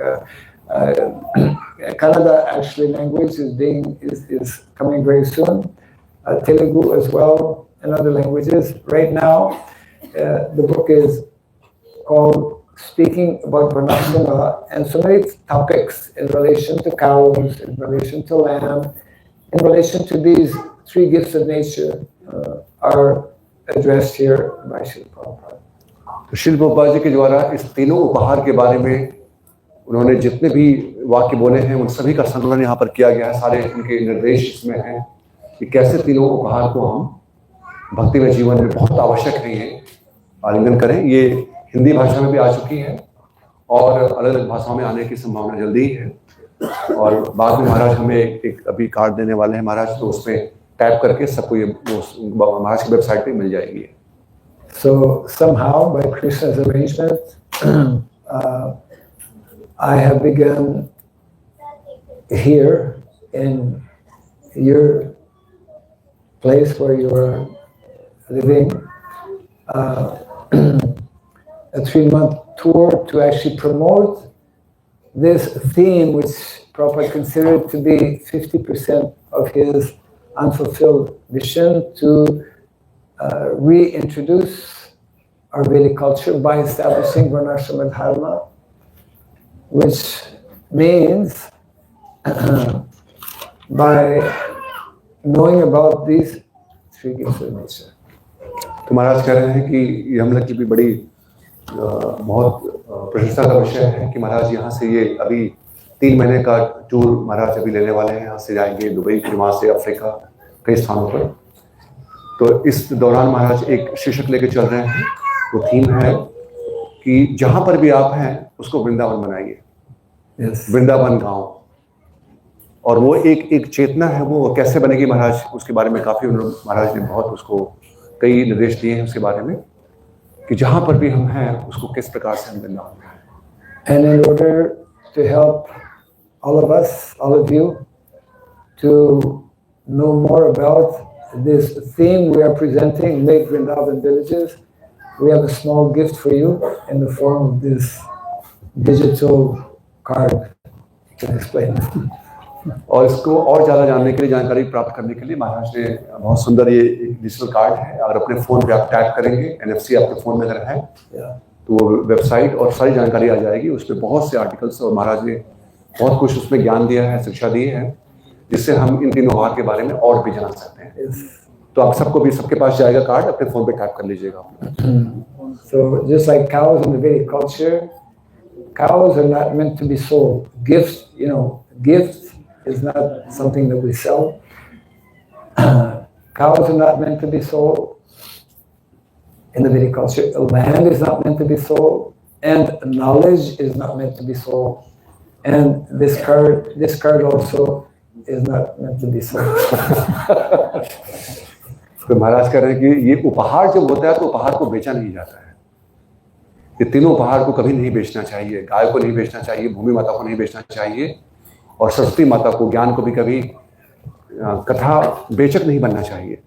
Kannada actually language is coming very soon, Telugu as well, and other languages. Right now, the book is called Speaking About Varnashrama, and so many topics in relation to cows, in relation to lamb, in relation to these three gifts of nature are addressed here by Srila Prabhupada. तो श्रील प्रभुपाद जी के द्वारा इस तीनों उपहार के बारे में उन्होंने जितने भी वाक्य बोले हैं उन सभी का संकलन यहाँ पर किया गया है। सारे उनके निर्देश इसमें हैं कि कैसे तीनों उपहार को हम भक्ति में जीवन में बहुत आवश्यक है ये आलिंगन करें। ये हिंदी भाषा में भी आ चुकी है और अलग अलग भाषाओं में आने की संभावना जल्दी ही है, और बाद में महाराज हमें एक अभी कार्ड देने वाले हैं महाराज, तो उसमें टैप करके सबको ये महाराज की वेबसाइट पे मिल जाएगी। So somehow by Krishna's arrangement, I have begun here in your place where you are living a 3-month tour to actually promote this theme, which Prabhupada considered to be 50% of his unfulfilled mission, to reintroduce our Vedic culture by establishing Varnashrama Dharma, which means by knowing about these three gifts of nature. तो महाराज कह रहे हैं कि ये हम लोग की भी बड़ी बहुत प्रशंसा का विषय है कि महाराज यहाँ से ये अभी 3 महीने का टूर महाराज अभी लेने वाले हैं। यहाँ से जाएंगे दुबई, फिर वहाँ से अफ्रीका, कई स्थानों पर। तो इस दौरान महाराज एक शीर्षक लेके चल रहे हैं, वो थीम है कि जहाँ पर भी आप हैं उसको वृंदावन बनाइए। Yes. वृंदावन गांव, और वो एक चेतना है, वो कैसे बनेगी महाराज, उसके बारे में काफी महाराज ने बहुत उसको कई निर्देश दिए हैं उसके बारे में कि जहाँ पर भी हम हैं उसको किस प्रकार से हम वृंदावन बनाएं। And in order to help all of us, all of you, to know more about this theme we are presenting, Make Vrindavan Villages, we have a small gift for you in the form of this digital card. You can explain. और इसको और ज़्यादा जानने के लिए, जानकारी प्राप्त करने के लिए महाराज ने बहुत सुंदर ये एक डिजिटल कार्ड है। अगर अपने फ़ोन पे आप टैप करेंगे, NFC आपके फ़ोन में अगर है तो वो वेबसाइट और सारी जानकारी आ जाएगी। उस पर बहुत से आर्टिकल्स और महाराज ने बहुत कुछ उसमें ज्ञान दिया है, शिक्षा दी है, जिससे हम इन तीनों उपहार के बारे में और भी जान सकते हैं। तो आप सबको भी, सबके पास जाएगा कार्ड, अपने फ़ोन पे टैप कर लीजिएगा। So just like cows in the Vedic culture, cows are not meant to be sold. Gifts, gifts is not something that we sell. Cows are not meant to be sold in the Vedic culture. Land is not meant to be sold, and knowledge is not meant to be sold. And this card also is not meant to be sold. तो महाराज कह रहे हैं कि ये उपहार जब होता है तो उपहार को बेचा नहीं जाता है। ये तीनों उपहार को कभी नहीं बेचना चाहिए। गाय को नहीं बेचना चाहिए, भूमि माता को नहीं बेचना चाहिए, और सरस्वती माता को, ज्ञान को भी कभी कथा बेचक नहीं बनना चाहिए।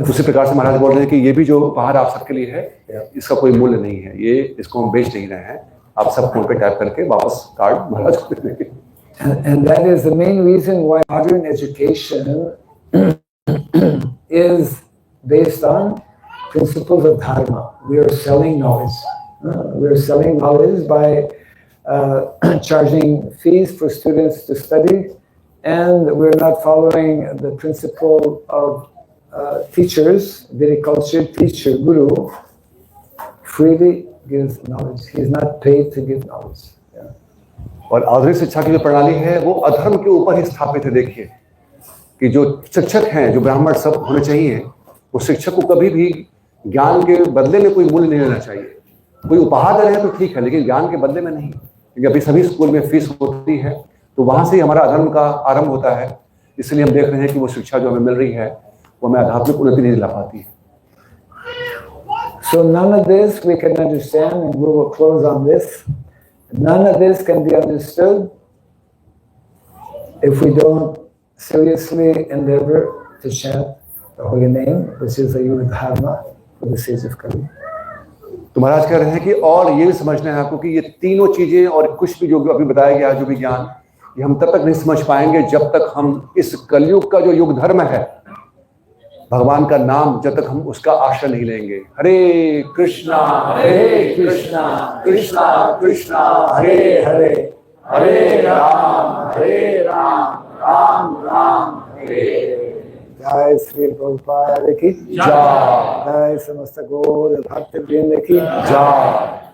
उसी प्रकार से महाराज बोल रहे हैं कि ये भी जो उपहार आप सबके लिए है, इसका कोई मूल्य नहीं है, ये इसको हम बेच नहीं रहे हैं। आप सब फोन पे टैप करके वापस कार्ड महाराज को दे देंगे। And that is the main reason why modern education is based on principles of dharma. We are selling knowledge. We are selling knowledge by charging fees for students to study, and we're not following the principle of teachers. Vedic culture, teacher, guru freely gives knowledge. He is not paid to give knowledge. और आधुनिक शिक्षा की जो प्रणाली है वो अधर्म के ऊपर ही स्थापित है। देखिए कि जो शिक्षक हैं, जो ब्राह्मण सब होने चाहिए, वो शिक्षक को कभी भी ज्ञान के बदले में कोई मूल्य नहीं लेना चाहिए। कोई उपहार दे रहे हैं तो ठीक है, लेकिन ज्ञान के बदले में नहीं। क्योंकि अभी सभी स्कूल में फीस होती है, तो वहां से ही हमारा अधर्म का आरंभ होता है। इसलिए हम देख रहे हैं कि वो शिक्षा जो हमें मिल रही है वो हमें आध्यात्मिक उन्नति नहीं दिला पाती है। So none of this we can understand, and we will close on this. None of this can be understood if we don't seriously endeavor to chant the holy name, which is the Yuga Dharma for the sage of Kali. तो महाराज कह रहे हैं कि और ये भी समझना है आपको कि ये तीनों चीजें और कुछ भी जो अभी बताया गया, जो भी ज्ञान, ये हम तब तक नहीं समझ पाएंगे जब तक हम इस कलयुग का जो युग धर्म है, भगवान का नाम, जब तक हम उसका आश्रय नहीं लेंगे। हरे कृष्णा कृष्णा कृष्णा हरे हरे, हरे राम राम राम हरे। जय श्री प्रभुपाद की जय, जय समस्त गौर भक्त वृंद की जय,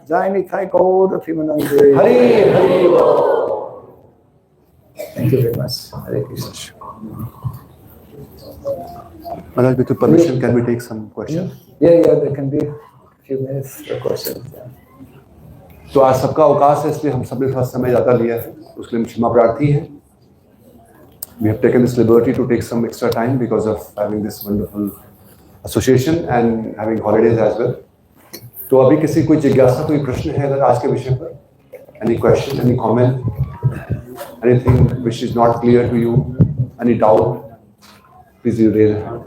जय निताई गौर Premanand Hare Hare. Thank you very much. Hare Krishna. Maharaj, with your permission, can we take some questions? Yeah, there can be a few minutes for questions. तो आज सबका अवकाश है, इसलिए हम सबने थोड़ा समय ज़्यादा लिया है, उसके लिए क्षमा प्रार्थी हैं। We have taken this liberty to take some extra time because of having this wonderful association and having holidays as well. तो अभी किसी कोई जिज्ञासा, कोई प्रश्न है अगर आज के विषय पर? Any question, any comment, anything which is not clear to you, any doubt? Please you raise your hand.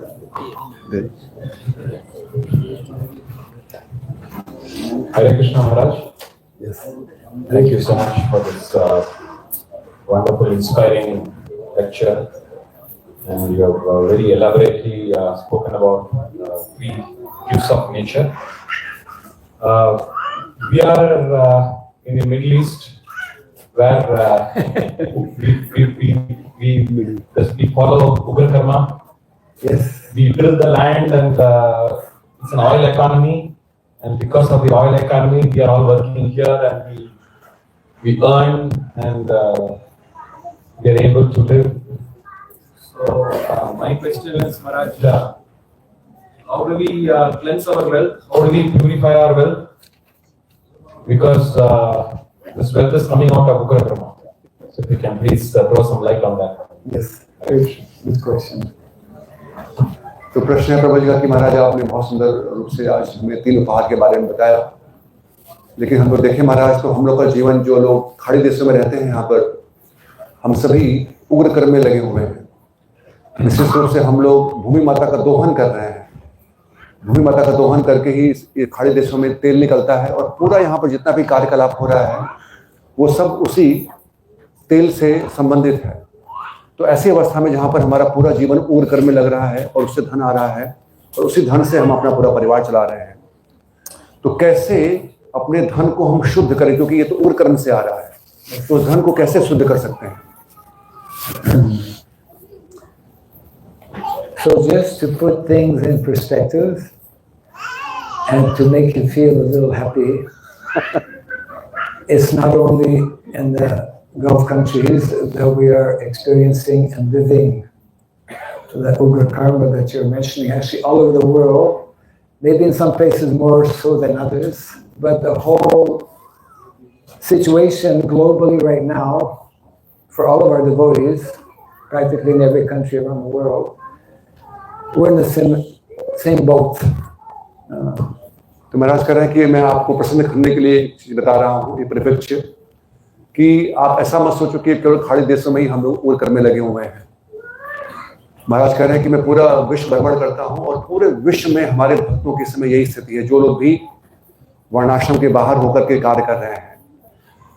Hare Krishna Maharaj. Yes. Thank you so much for this wonderful, inspiring lecture. And you have very elaborately spoken about three gifts of nature. We are in the Middle East, where we follow Ugra Karma. Yes. We build the land, and it's an oil economy. And because of the oil economy, we are all working here, and we earn, and we are able to live. So my question is, Maharaj, how do we cleanse our wealth? How do we purify our wealth? Because this wealth is coming out of Ugra Karma. So if you can please throw some light on that. Yes. Good question. तो प्रश्न है प्रभु जी का कि महाराज आपने बहुत सुंदर रूप से आज हमें तीन उपहार के बारे में बताया, लेकिन हम लोग देखें महाराज तो हम लोग का जीवन, जो लोग खाड़ी देशों में रहते हैं, यहाँ पर हम सभी उग्र कर्म में लगे हुए हैं। विशेष रूप से हम लोग भूमि माता का दोहन कर रहे हैं। भूमि माता का दोहन करके ही ये खाड़ी देशों में तेल निकलता है, और पूरा यहाँ पर जितना भी कार्यकलाप हो रहा है वो सब उसी तेल से संबंधित है। तो ऐसी अवस्था में जहाँ पर हमारा पूरा जीवन ऊर्ध्व कर्म में लग रहा है और उससे धन आ रहा है और उसी धन से हम अपना पूरा परिवार चला रहे हैं, तो कैसे अपने धन को हम शुद्ध करें, क्योंकि ये तो ऊर्ध्व कर्म से आ रहा है, तो उस धन को कैसे शुद्ध कर सकते हैं? So just to put things in perspective and to make you feel a little happy, it's not only in the Gulf countries that we are experiencing and living the Ugra karma that you're mentioning, actually all over the world, maybe in some places more so than others, but the whole situation globally right now for all of our devotees, practically in every country around the world, we're in the same boat. तो महाराज कह रहे हैं कि मैं आपको प्रसन्न करने के लिए एक चीज बता रहा हूँ, ये परिप्रेक्ष्य, कि आप ऐसा मत सोचो कि केवल खाड़ी देशों में ही हम लोग ऊर्ध्व कर्म में लगे हुए हैं। महाराज कह रहे हैं कि मैं पूरा विश्व भ्रमण करता हूँ और पूरे विश्व में हमारे भक्तों की समय यही स्थिति है, जो लोग भी वर्णाश्रम के बाहर होकर के कार्य कर रहे हैं,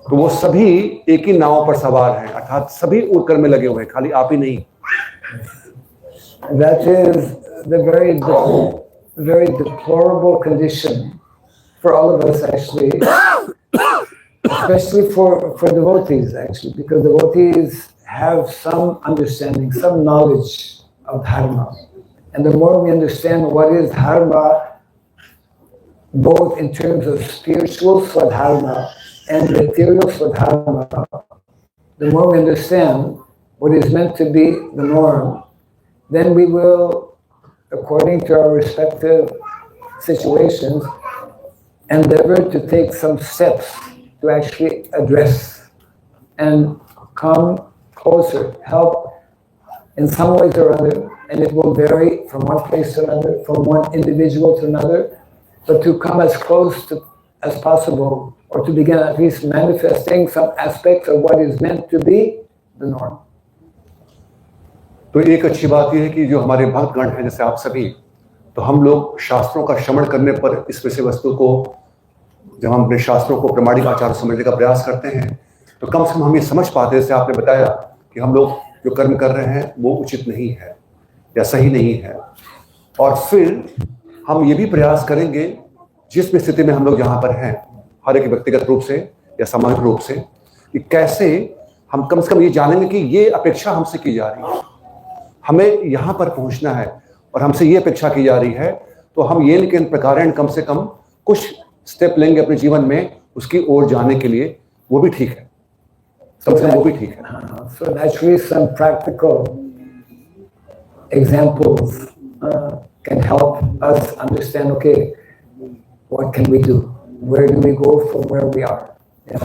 तो वो सभी एक ही नाव पर सवार हैं, अर्थात सभी ऊर्ध्व कर्म में लगे हुए हैं, खाली आप ही नहीं। That is the very deplorable condition for all of us, actually, especially for devotees, actually, because devotees have some understanding, some knowledge of dharma. And the more we understand what is dharma, both in terms of spiritual swadharma and material swadharma, the more we understand what is meant to be the norm, then we will, according to our respective situations, endeavor to take some steps to actually address and come closer, help in some ways or other, and it will vary from one place to another, from one individual to another, but to come as close to, as possible, or to begin at least manifesting some aspects of what is meant to be the norm. तो एक अच्छी बात यह है कि जो हमारे भक्तगण हैं, जैसे आप सभी, तो हम लोग शास्त्रों का श्रवण करने पर इस विषय वस्तु को, जब हम अपने शास्त्रों को प्रामाणिक आचार समझने का प्रयास करते हैं, तो कम से कम हम ये समझ पाते हैं, जैसे आपने बताया कि हम लोग जो कर्म कर रहे हैं वो उचित नहीं है या सही नहीं है, और फिर हम ये भी प्रयास करेंगे जिस भी स्थिति में हम लोग यहाँ पर हैं, हर एक व्यक्तिगत रूप से या सामाजिक रूप से, कि कैसे हम कम से कम ये जानेंगे कि ये अपेक्षा हमसे की जा रही है, हमें यहाँ पर पहुँचना है और हमसे ये अपेक्षा की जा रही है, तो हम ये लेकिन प्रकारेण कम से कम कुछ स्टेप लेंगे अपने जीवन में उसकी ओर जाने के लिए, वो भी ठीक है, कम से कम वो भी ठीक है। So naturally some practical examples can help us understand, okay, what can we do? Where do we go from where we are? Yeah.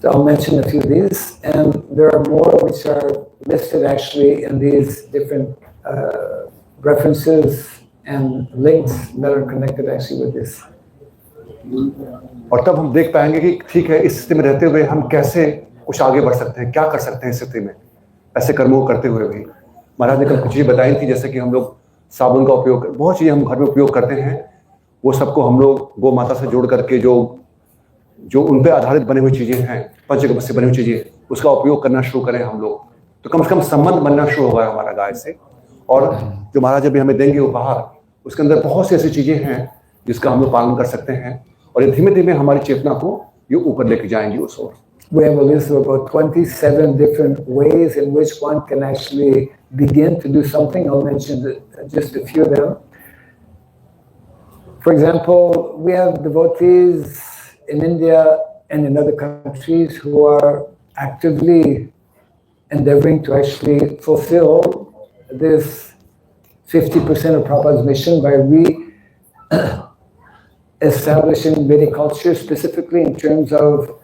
So I'll mention a few of these, and there are more which are listed actually in these different references and links that are connected actually with this. और तब हम देख पाएंगे कि ठीक है, इस स्थिति में रहते हुए हम कैसे कुछ आगे बढ़ सकते हैं, क्या कर सकते हैं इस स्थिति में, ऐसे कर्मों को करते हुए भी। महाराज ने कल कुछ चीज़ें बताई थी, जैसे कि हम लोग साबुन का उपयोग, बहुत चीज़ें हम घर में उपयोग करते हैं, वो सबको हम लोग गौ माता से जोड़ करके जो उन पे आधारित बनी हुई चीज़ें हैं, पंचगव्य से बनी हुई चीज़ें, उसका उपयोग करना शुरू करें हम लोग, तो कम से कम संबंध बनना शुरू होगा हमारा गाय से। और जो महाराज अभी हमें देंगे उपहार, उसके अंदर बहुत सी ऐसी चीज़ें हैं जिसका हम लोग पालन कर सकते हैं, और ये धीमे धीमे हमारी चेतना को ये ऊपर लेके जाएंगी उस ओर। We have a list of about 27 different ways in which one can actually begin to do something. I'll mention just a few of them. For example, we have devotees in India and in other countries who are actively endeavoring to actually fulfill this 50% of Prabhupada's mission by establishing Vedic culture, specifically in terms of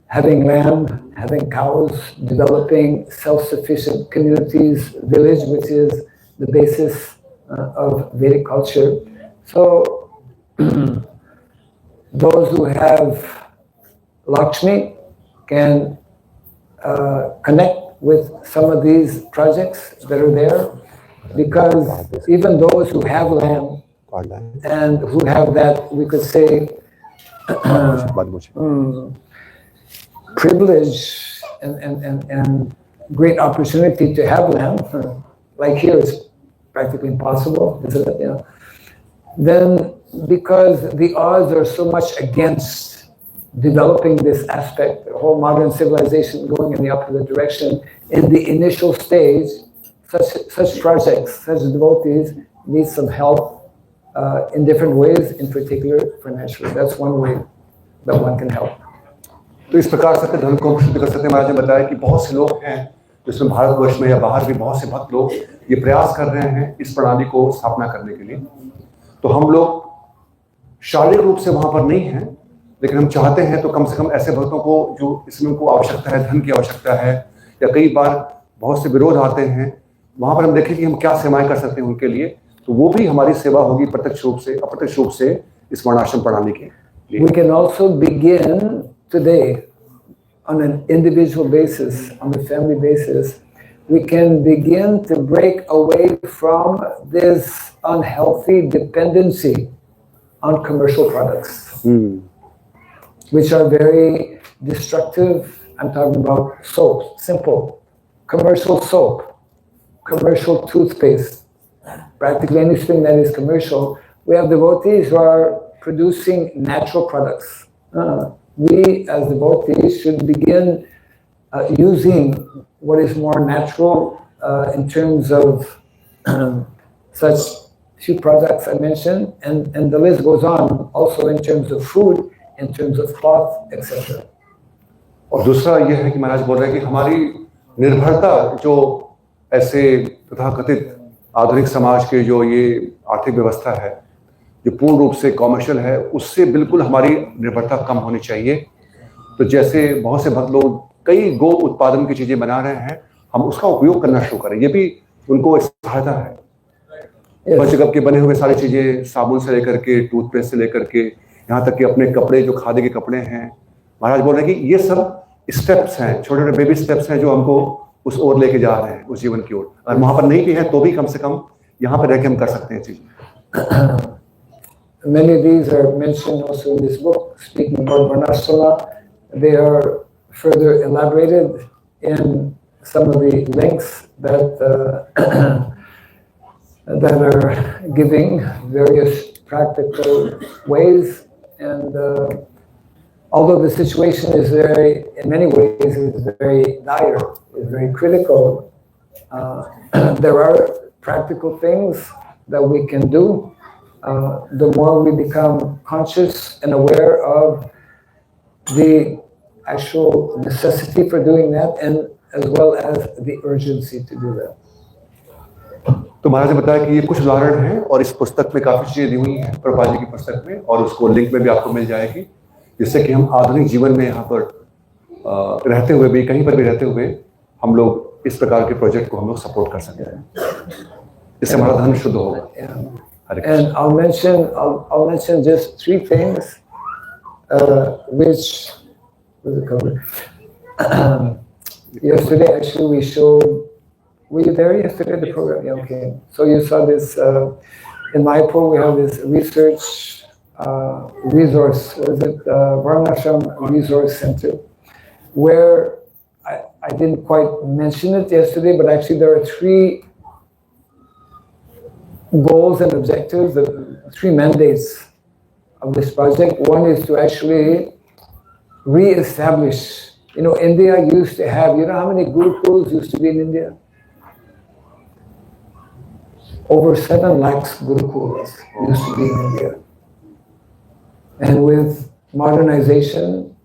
having land, having cows, developing self-sufficient communities, village, which is the basis of Vedic culture. So those who have Lakshmi can connect with some of these projects that are there, because even those who have land and who have that, we could say, बात पूछिए। Privilege and great opportunity to have land, like here is practically impossible, isn't it? You know, then because the odds are so much against developing this aspect, the whole modern civilization going in the opposite direction, in the initial stage, such projects, such devotees need some help in different ways, in particular financially. That's one way that one can help. तो इस प्रकार से धर्म को शुद्ध कर सकते। महाराज ने बताया कि बहुत से लोग हैं जिसमें भारतवर्ष में या बाहर भी बहुत से भक्त लोग ये प्रयास कर रहे हैं इस प्रणाली को स्थापना करने के लिए। तो हम लोग शारीरिक रूप से वहां पर नहीं हैं, लेकिन हम चाहते हैं तो कम से कम ऐसे भक्तों को जो इसमें उनको आवश्यकता है, धन की आवश्यकता है, या कई बार बहुत से विरोध आते हैं, वहां पर हम देखें कि हम क्या सेवाएं कर सकते हैं उनके लिए। तो वो भी हमारी सेवा होगी प्रत्यक्ष रूप से, अप्रत्यक्ष रूप से इस वर्णाश्रम प्रणाली के लिए। We can also begin today on an individual basis, on the family basis, we can begin to break away from this unhealthy dependency on commercial products, which are very destructive. I'm talking about soap, simple, commercial soap, commercial toothpaste, practically anything that is commercial. We have devotees who are producing natural products. We as devotees should begin using what is more natural in terms of such few products I mentioned, and the list goes on, also in terms of food, in terms of cloth, etc. और दूसरा यह है कि महाराज बोल रहे हैं कि हमारी निर्भरता जो ऐसे तथाकथित आधुनिक समाज के जो ये आर्थिक व्यवस्था है जो पूर्ण रूप से कॉमर्शियल है, उससे बिल्कुल हमारी निर्भरता कम होनी चाहिए। तो जैसे बहुत से भक्त लोग कई गो उत्पादन की चीजें बना रहे हैं, हम उसका उपयोग करना शुरू करें, ये भी उनको सहायता है। पंचगव्य के बने हुए सारी चीजें, साबुन से लेकर के, टूथपेस्ट से लेकर के, यहाँ तक कि अपने कपड़े जो खादी के कपड़े हैं, महाराज बोल रहे हैं कि ये सब स्टेप्स हैं, छोटे छोटे बेबी स्टेप्स हैं जो हमको उस ओर लेके जा रहे हैं, उस जीवन की ओर। और वहां पर नहीं भी है तो भी कम से कम यहाँ पर रह के हम कर सकते हैं चीजें। Many of these are mentioned also in this book, speaking about Varnashrama. They are further elaborated in some of the links that that are giving various practical ways. And although the situation is very, in many ways, is very dire, is very critical, there are practical things that we can do. The more we become conscious and aware of the actual necessity for doing that, and as well as the urgency to do that. तो महाराज ने बताया कि ये कुछ उदाहरण हैं और इस पुस्तक में काफी चीजें दी हुई हैं, प्रभुपाद जी की पुस्तक में, और उसको लिंक में भी आपको मिल जाएगी, जिससे कि हम आधुनिक जीवन में यहाँ पर रहते हुए भी, कहीं पर भी रहते हुए, हम लोग इस प्रकार के प्रोजेक्ट को हम लोग सपोर्ट कर सकते हैं। इससे हमारा धन शुद्ध होगा। And I'll mention just three things, which was it covered? Yesterday, actually, we showed. Were you there yesterday? The program, yeah, okay. So you saw this in Mayapur. We have this research resource. What is it? Varnashram Resource Center, where I didn't quite mention it yesterday, but actually there are three goals and objectives, the three mandates of this project. One is to actually re-establish. You know, India used to have, you know how many gurukuls used to be in India? Over 7 lakhs gurukuls used to be in India. And with modernization,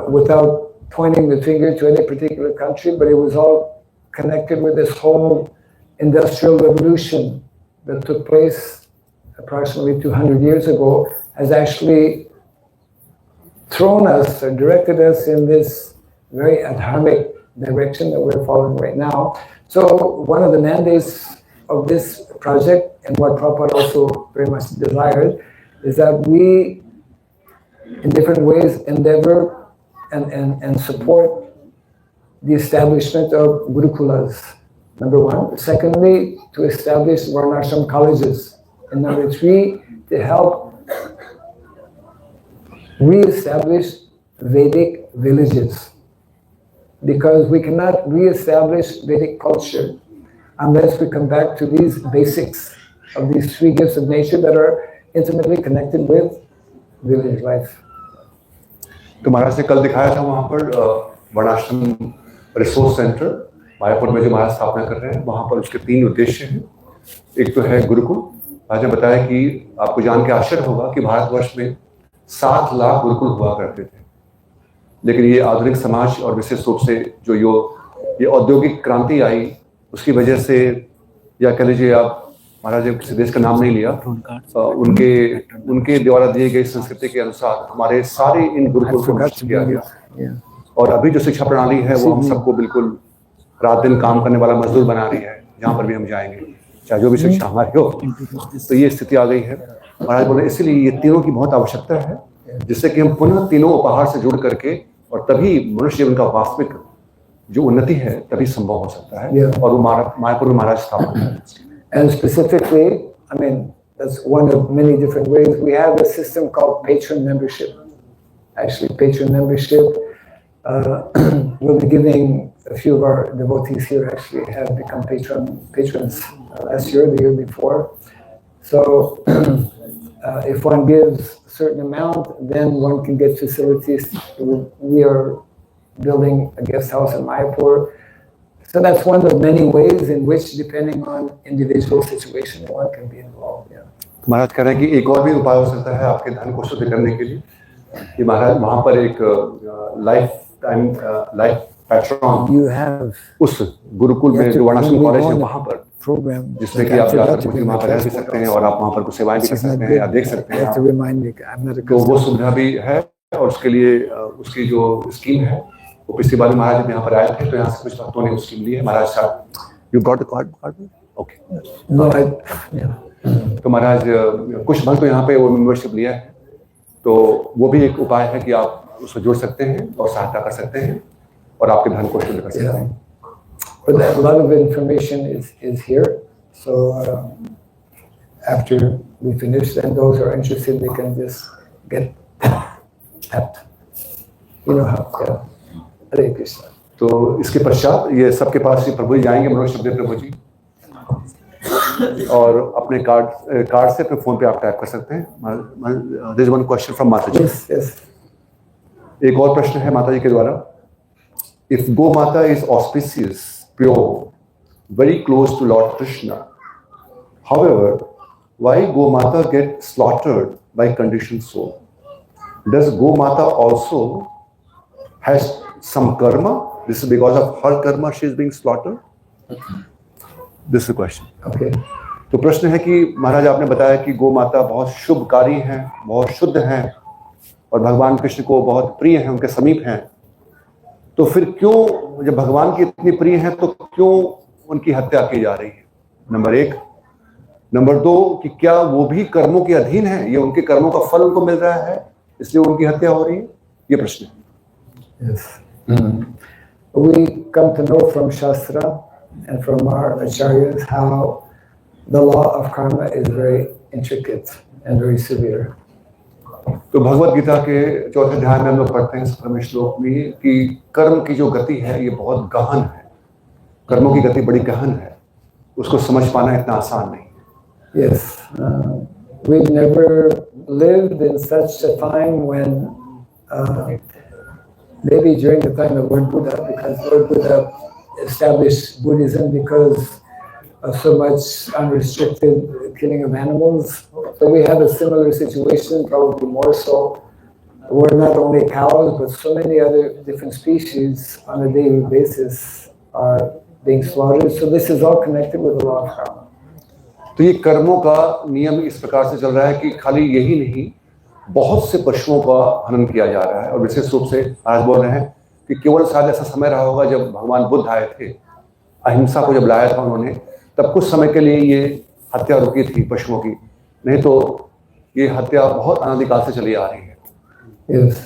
without pointing the finger to any particular country, but it was all connected with this whole industrial revolution that took place approximately 200 years ago, has actually thrown us or directed us in this very adharmic direction that we're following right now. So one of the mandates of this project, and what Prabhupada also very much desired, is that we, in different ways, endeavor and support the establishment of gurukulas, number one. Secondly, to establish Varnashram colleges. And number three, to help re-establish Vedic villages, because we cannot re-establish Vedic culture unless we come back to these basics of these three gifts of nature that are intimately connected with village life. तो महाराज ने कल दिखाया था वहाँ पर वर्णाश्रम resource centre Mayapur में जो महाराज स्थापना कर रहे हैं, वहाँ पर उसके 3 उद्देश्य हैं। एक तो है गुरुकुल। महाराज ने बताया कि आपको जान के आश्चर्य होगा कि भारतवर्ष में 7 लाख गुरुकुल हुआ करते थे, लेकिन ये आधुनिक समाज और विशेष रूप से जो ये औद्योगिक क्रांति आई उसकी वजह से, या कह लीजिए आप, महाराज ने किसी देश का नाम नहीं लिया, उनके द्वारा दिए गए संस्कृति के अनुसार हमारे सारे इन गुरुकुल को नष्ट किया गया। और अभी जो शिक्षा प्रणाली है वो हम सबको बिल्कुल रात दिन काम करने वाला मजदूर बना रही है। जहाँ पर भी हम जाएंगे, चाहे जो भी शिक्षा हमारी हो, तो ये स्थिति आ गई है। महाराज बोले इसलिए ये तीनों की बहुत आवश्यकता है, जिससे कि हम पुनः तीनों उपहार से जुड़ करके, और तभी मनुष्य जीवन का वास्तविक जो उन्नति है तभी संभव हो सकता है। और वो मायापुर में महाराज स्थापना है। And specifically, I mean, that's one of many different ways. We have a system called patron membership. Actually, patron membership, we'll be giving a few of our devotees here actually have become patrons last year, the year before. So if one gives a certain amount, then one can get facilities. We are building a guest house in Mayapur. So that's one of many ways in which, depending on individual situation, one can be involved. Yeah. महाराज कह रहे हैं कि एक और भी उपाय हो सकता है आपके धन को शुद्ध करने के लिए, कि महाराज वहाँ पर एक लाइफ पैट्रॉन उस गुरुकुल में जो वर्णाश्रम कॉलेज है वहाँ पर प्रोग्राम, जिसमें कि आप जाकर वहाँ पर रह भी सकते हैं और आप वहाँ पर कुछ सेवाएं भी कर सकते हैं या देख सकते हैं। तो वो सुविधा भी है, और उसके लिए उसकी जो स्कीम है वो पिछली बार महाराज जब यहाँ पर आए थे तो यहाँ से कुछ भक्तों ने उस स्कीम ली है। महाराज साहब, you got the card? Okay. तो महाराज कुछ भक्त तो यहाँ पे वो मेंबरशिप लिया है, तो वो भी एक उपाय है कि आप उसको जुड़ सकते हैं और सहायता कर सकते हैं और आपके धन को शुद्ध कर सकते हैं। But a lot of information is here. So after we finish, then those who are interested, they can just get tapped. You know how? Yeah. Hare Krishna. तो इसके पश्चात ये सबके पास ही प्रभु जी जाएंगे, मनोज शब्द प्रभु जी, और अपने कार्ड से अपने फोन पे आप टाइप कर सकते हैं। There is one question from माता जी। Yes. एक और प्रश्न है माता जी के द्वारा। If Gomata is auspicious, pure, very close to Lord Krishna, however, why Gomata get slaughtered by conditioned soul? Does Gomata also has some karma? This is because of her karma she is being slaughtered? This is the question. Okay. तो प्रश्न है कि महाराज आपने बताया कि गौ माता बहुत शुभकारी हैं, बहुत शुद्ध हैं और भगवान कृष्ण को बहुत प्रिय हैं, उनके समीप हैं। तो फिर क्यों, जब भगवान की इतनी प्रिय हैं, तो क्यों उनकी हत्या की जा रही है? नंबर 1। नंबर 2 कि क्या वो भी कर्मों के अधीन है, ये उनके कर्मों का फल उनको मिल रहा है इसलिए उनकी हत्या हो रही है? ये प्रश्न है। Yes. We come to know from Shastra and from our acharyas how the law of karma is very intricate and very severe. तो भगवत गीता के 4थे अध्याय में हम लोग पढ़ते हैं 17वें श्लोक में कि कर्म की जो गति है ये बहुत गहन है, कर्मों की गति बड़ी गहन है, उसको समझ पाना इतना आसान नहीं। Yes, we've never lived in such a time when maybe during the time of Lord Buddha, because Lord Buddha established Buddhism because of so much unrestricted killing of animals. So we have a similar situation, probably more so, where not only cows, but so many other different species on a daily basis are being slaughtered. So this is all connected with the law of karma. तो ये कर्मों का नियम इस प्रकार से चल रहा है कि खाली यही नहीं, बहुत से पशुओं का हनन किया जा रहा है। और विशेष रूप से आज बोल रहे हैं कि केवल शायद ऐसा समय रहा होगा जब भगवान बुद्ध आए थे, अहिंसा को जब लाया था उन्होंने, तब कुछ समय के लिए ये हत्या रुकी थी पशुओं की, नहीं तो ये हत्या बहुत अनादिकाल से चली आ रही है। Yes.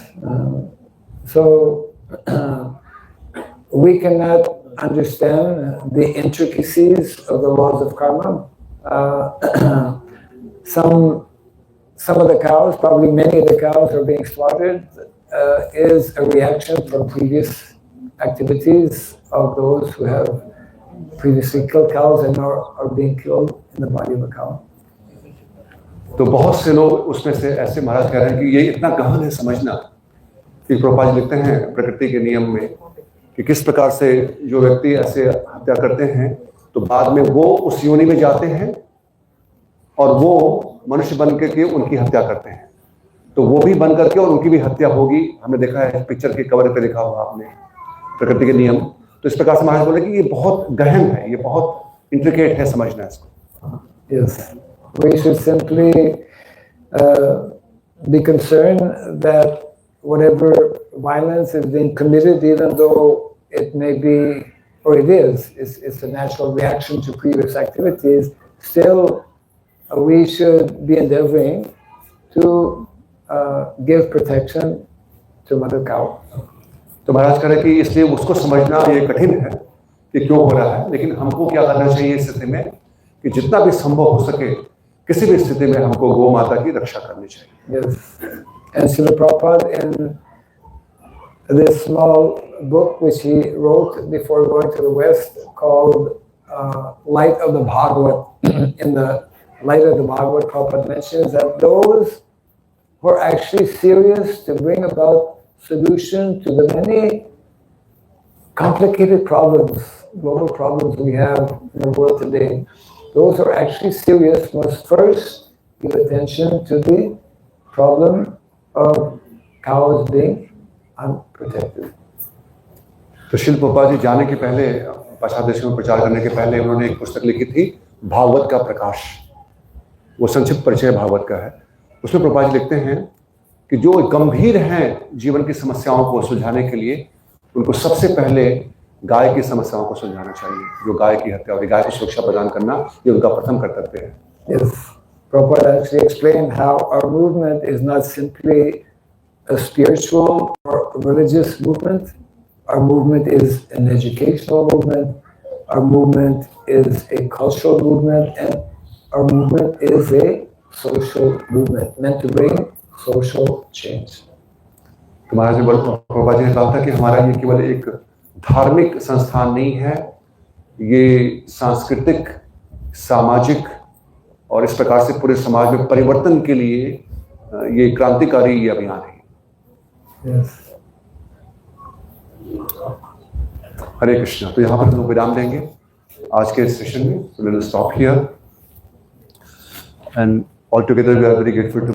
So we cannot understand the intricacies of the laws of karma. Some some of the cows, probably many of the cows are being slaughtered, is a reaction from previous activities of those who have previously killed cows and are being killed in the body of a cow. तो बहुत से लोग उसमें से ऐसे महाराज कह रहे हैं कि ये इतना गहन है समझना कि प्रभुपाद जी लिखते हैं प्रकृति के नियम में कि किस प्रकार से जो व्यक्ति ऐसे हत्या करते हैं तो बाद में वो उस योनि में जाते हैं और वो मनुष्य बन के उनकी हत्या करते हैं, तो वो भी बन करके और उनकी भी हत्या होगी। हमने देखा है पिक्चर के कवर पे देखा होगा आपने प्रकृति के नियम। तो इस प्रकार से महाराज बोले कि ये बहुत गहन है, ये बहुत इंट्रिकेट है समझना इसको। Yes, we should simply be concerned that whatever violence is being committed, even though it may be, or it is, it's a natural reaction to previous activities, still we should be endeavoring to give protection to mother cow. तो महाराज कह रहे कि इसलिए उसको समझना ये कठिन है कि क्यों हो रहा है, लेकिन हमको क्या करना चाहिए इस स्थिति में कि जितना भी संभव हो सके किसी भी स्थिति में हमको गौ माता की रक्षा करनी चाहिए। Yes. And Srila Prabhupada, in this small book which he wrote before going to the West called Light of the Bhagavad, in the Light of the Bhagavad, Prabhupada mentions that those who are actually serious to bring about solution to the many complicated problems, global problems we have in the world today, those who are actually serious must first give attention to the problem of cows being unprotected. तो शिल प्रभुपाद जी जाने के पहले, पाश्चात्य देशों में प्रचार करने के पहले उन्होंने एक पुस्तक लिखी थी भागवत का प्रकाश। वो संक्षिप्त परिचय भागवत का है। उसमें प्रभुपाद जी लिखते हैं कि जो गंभीर हैं जीवन की समस्याओं को सुलझाने के लिए उनको सबसे पहले गाय की समस्याओं को सुलझाना चाहिए। जो गाय की हत्या और गाय को सुरक्षा प्रदान करना ये उनका प्रथम कर्तव्य है। Yes, Prabhupada actually explained how our movement is not simply a spiritual or religious movement. Our movement is an educational movement. Our movement is a cultural movement, and our movement is a social movement meant to bring social change. तो महाराज प्रभुपाद जी ने कहा था कि हमारा ये केवल एक धार्मिक संस्थान नहीं है, ये सांस्कृतिक, सामाजिक और इस प्रकार से पूरे समाज में परिवर्तन के लिए ये क्रांतिकारी ये अभियान है। Yes. हरे कृष्णा। तो यहाँ पर हम लोग विराम देंगे आज के सेशन में। We will stop here and all together we are very grateful to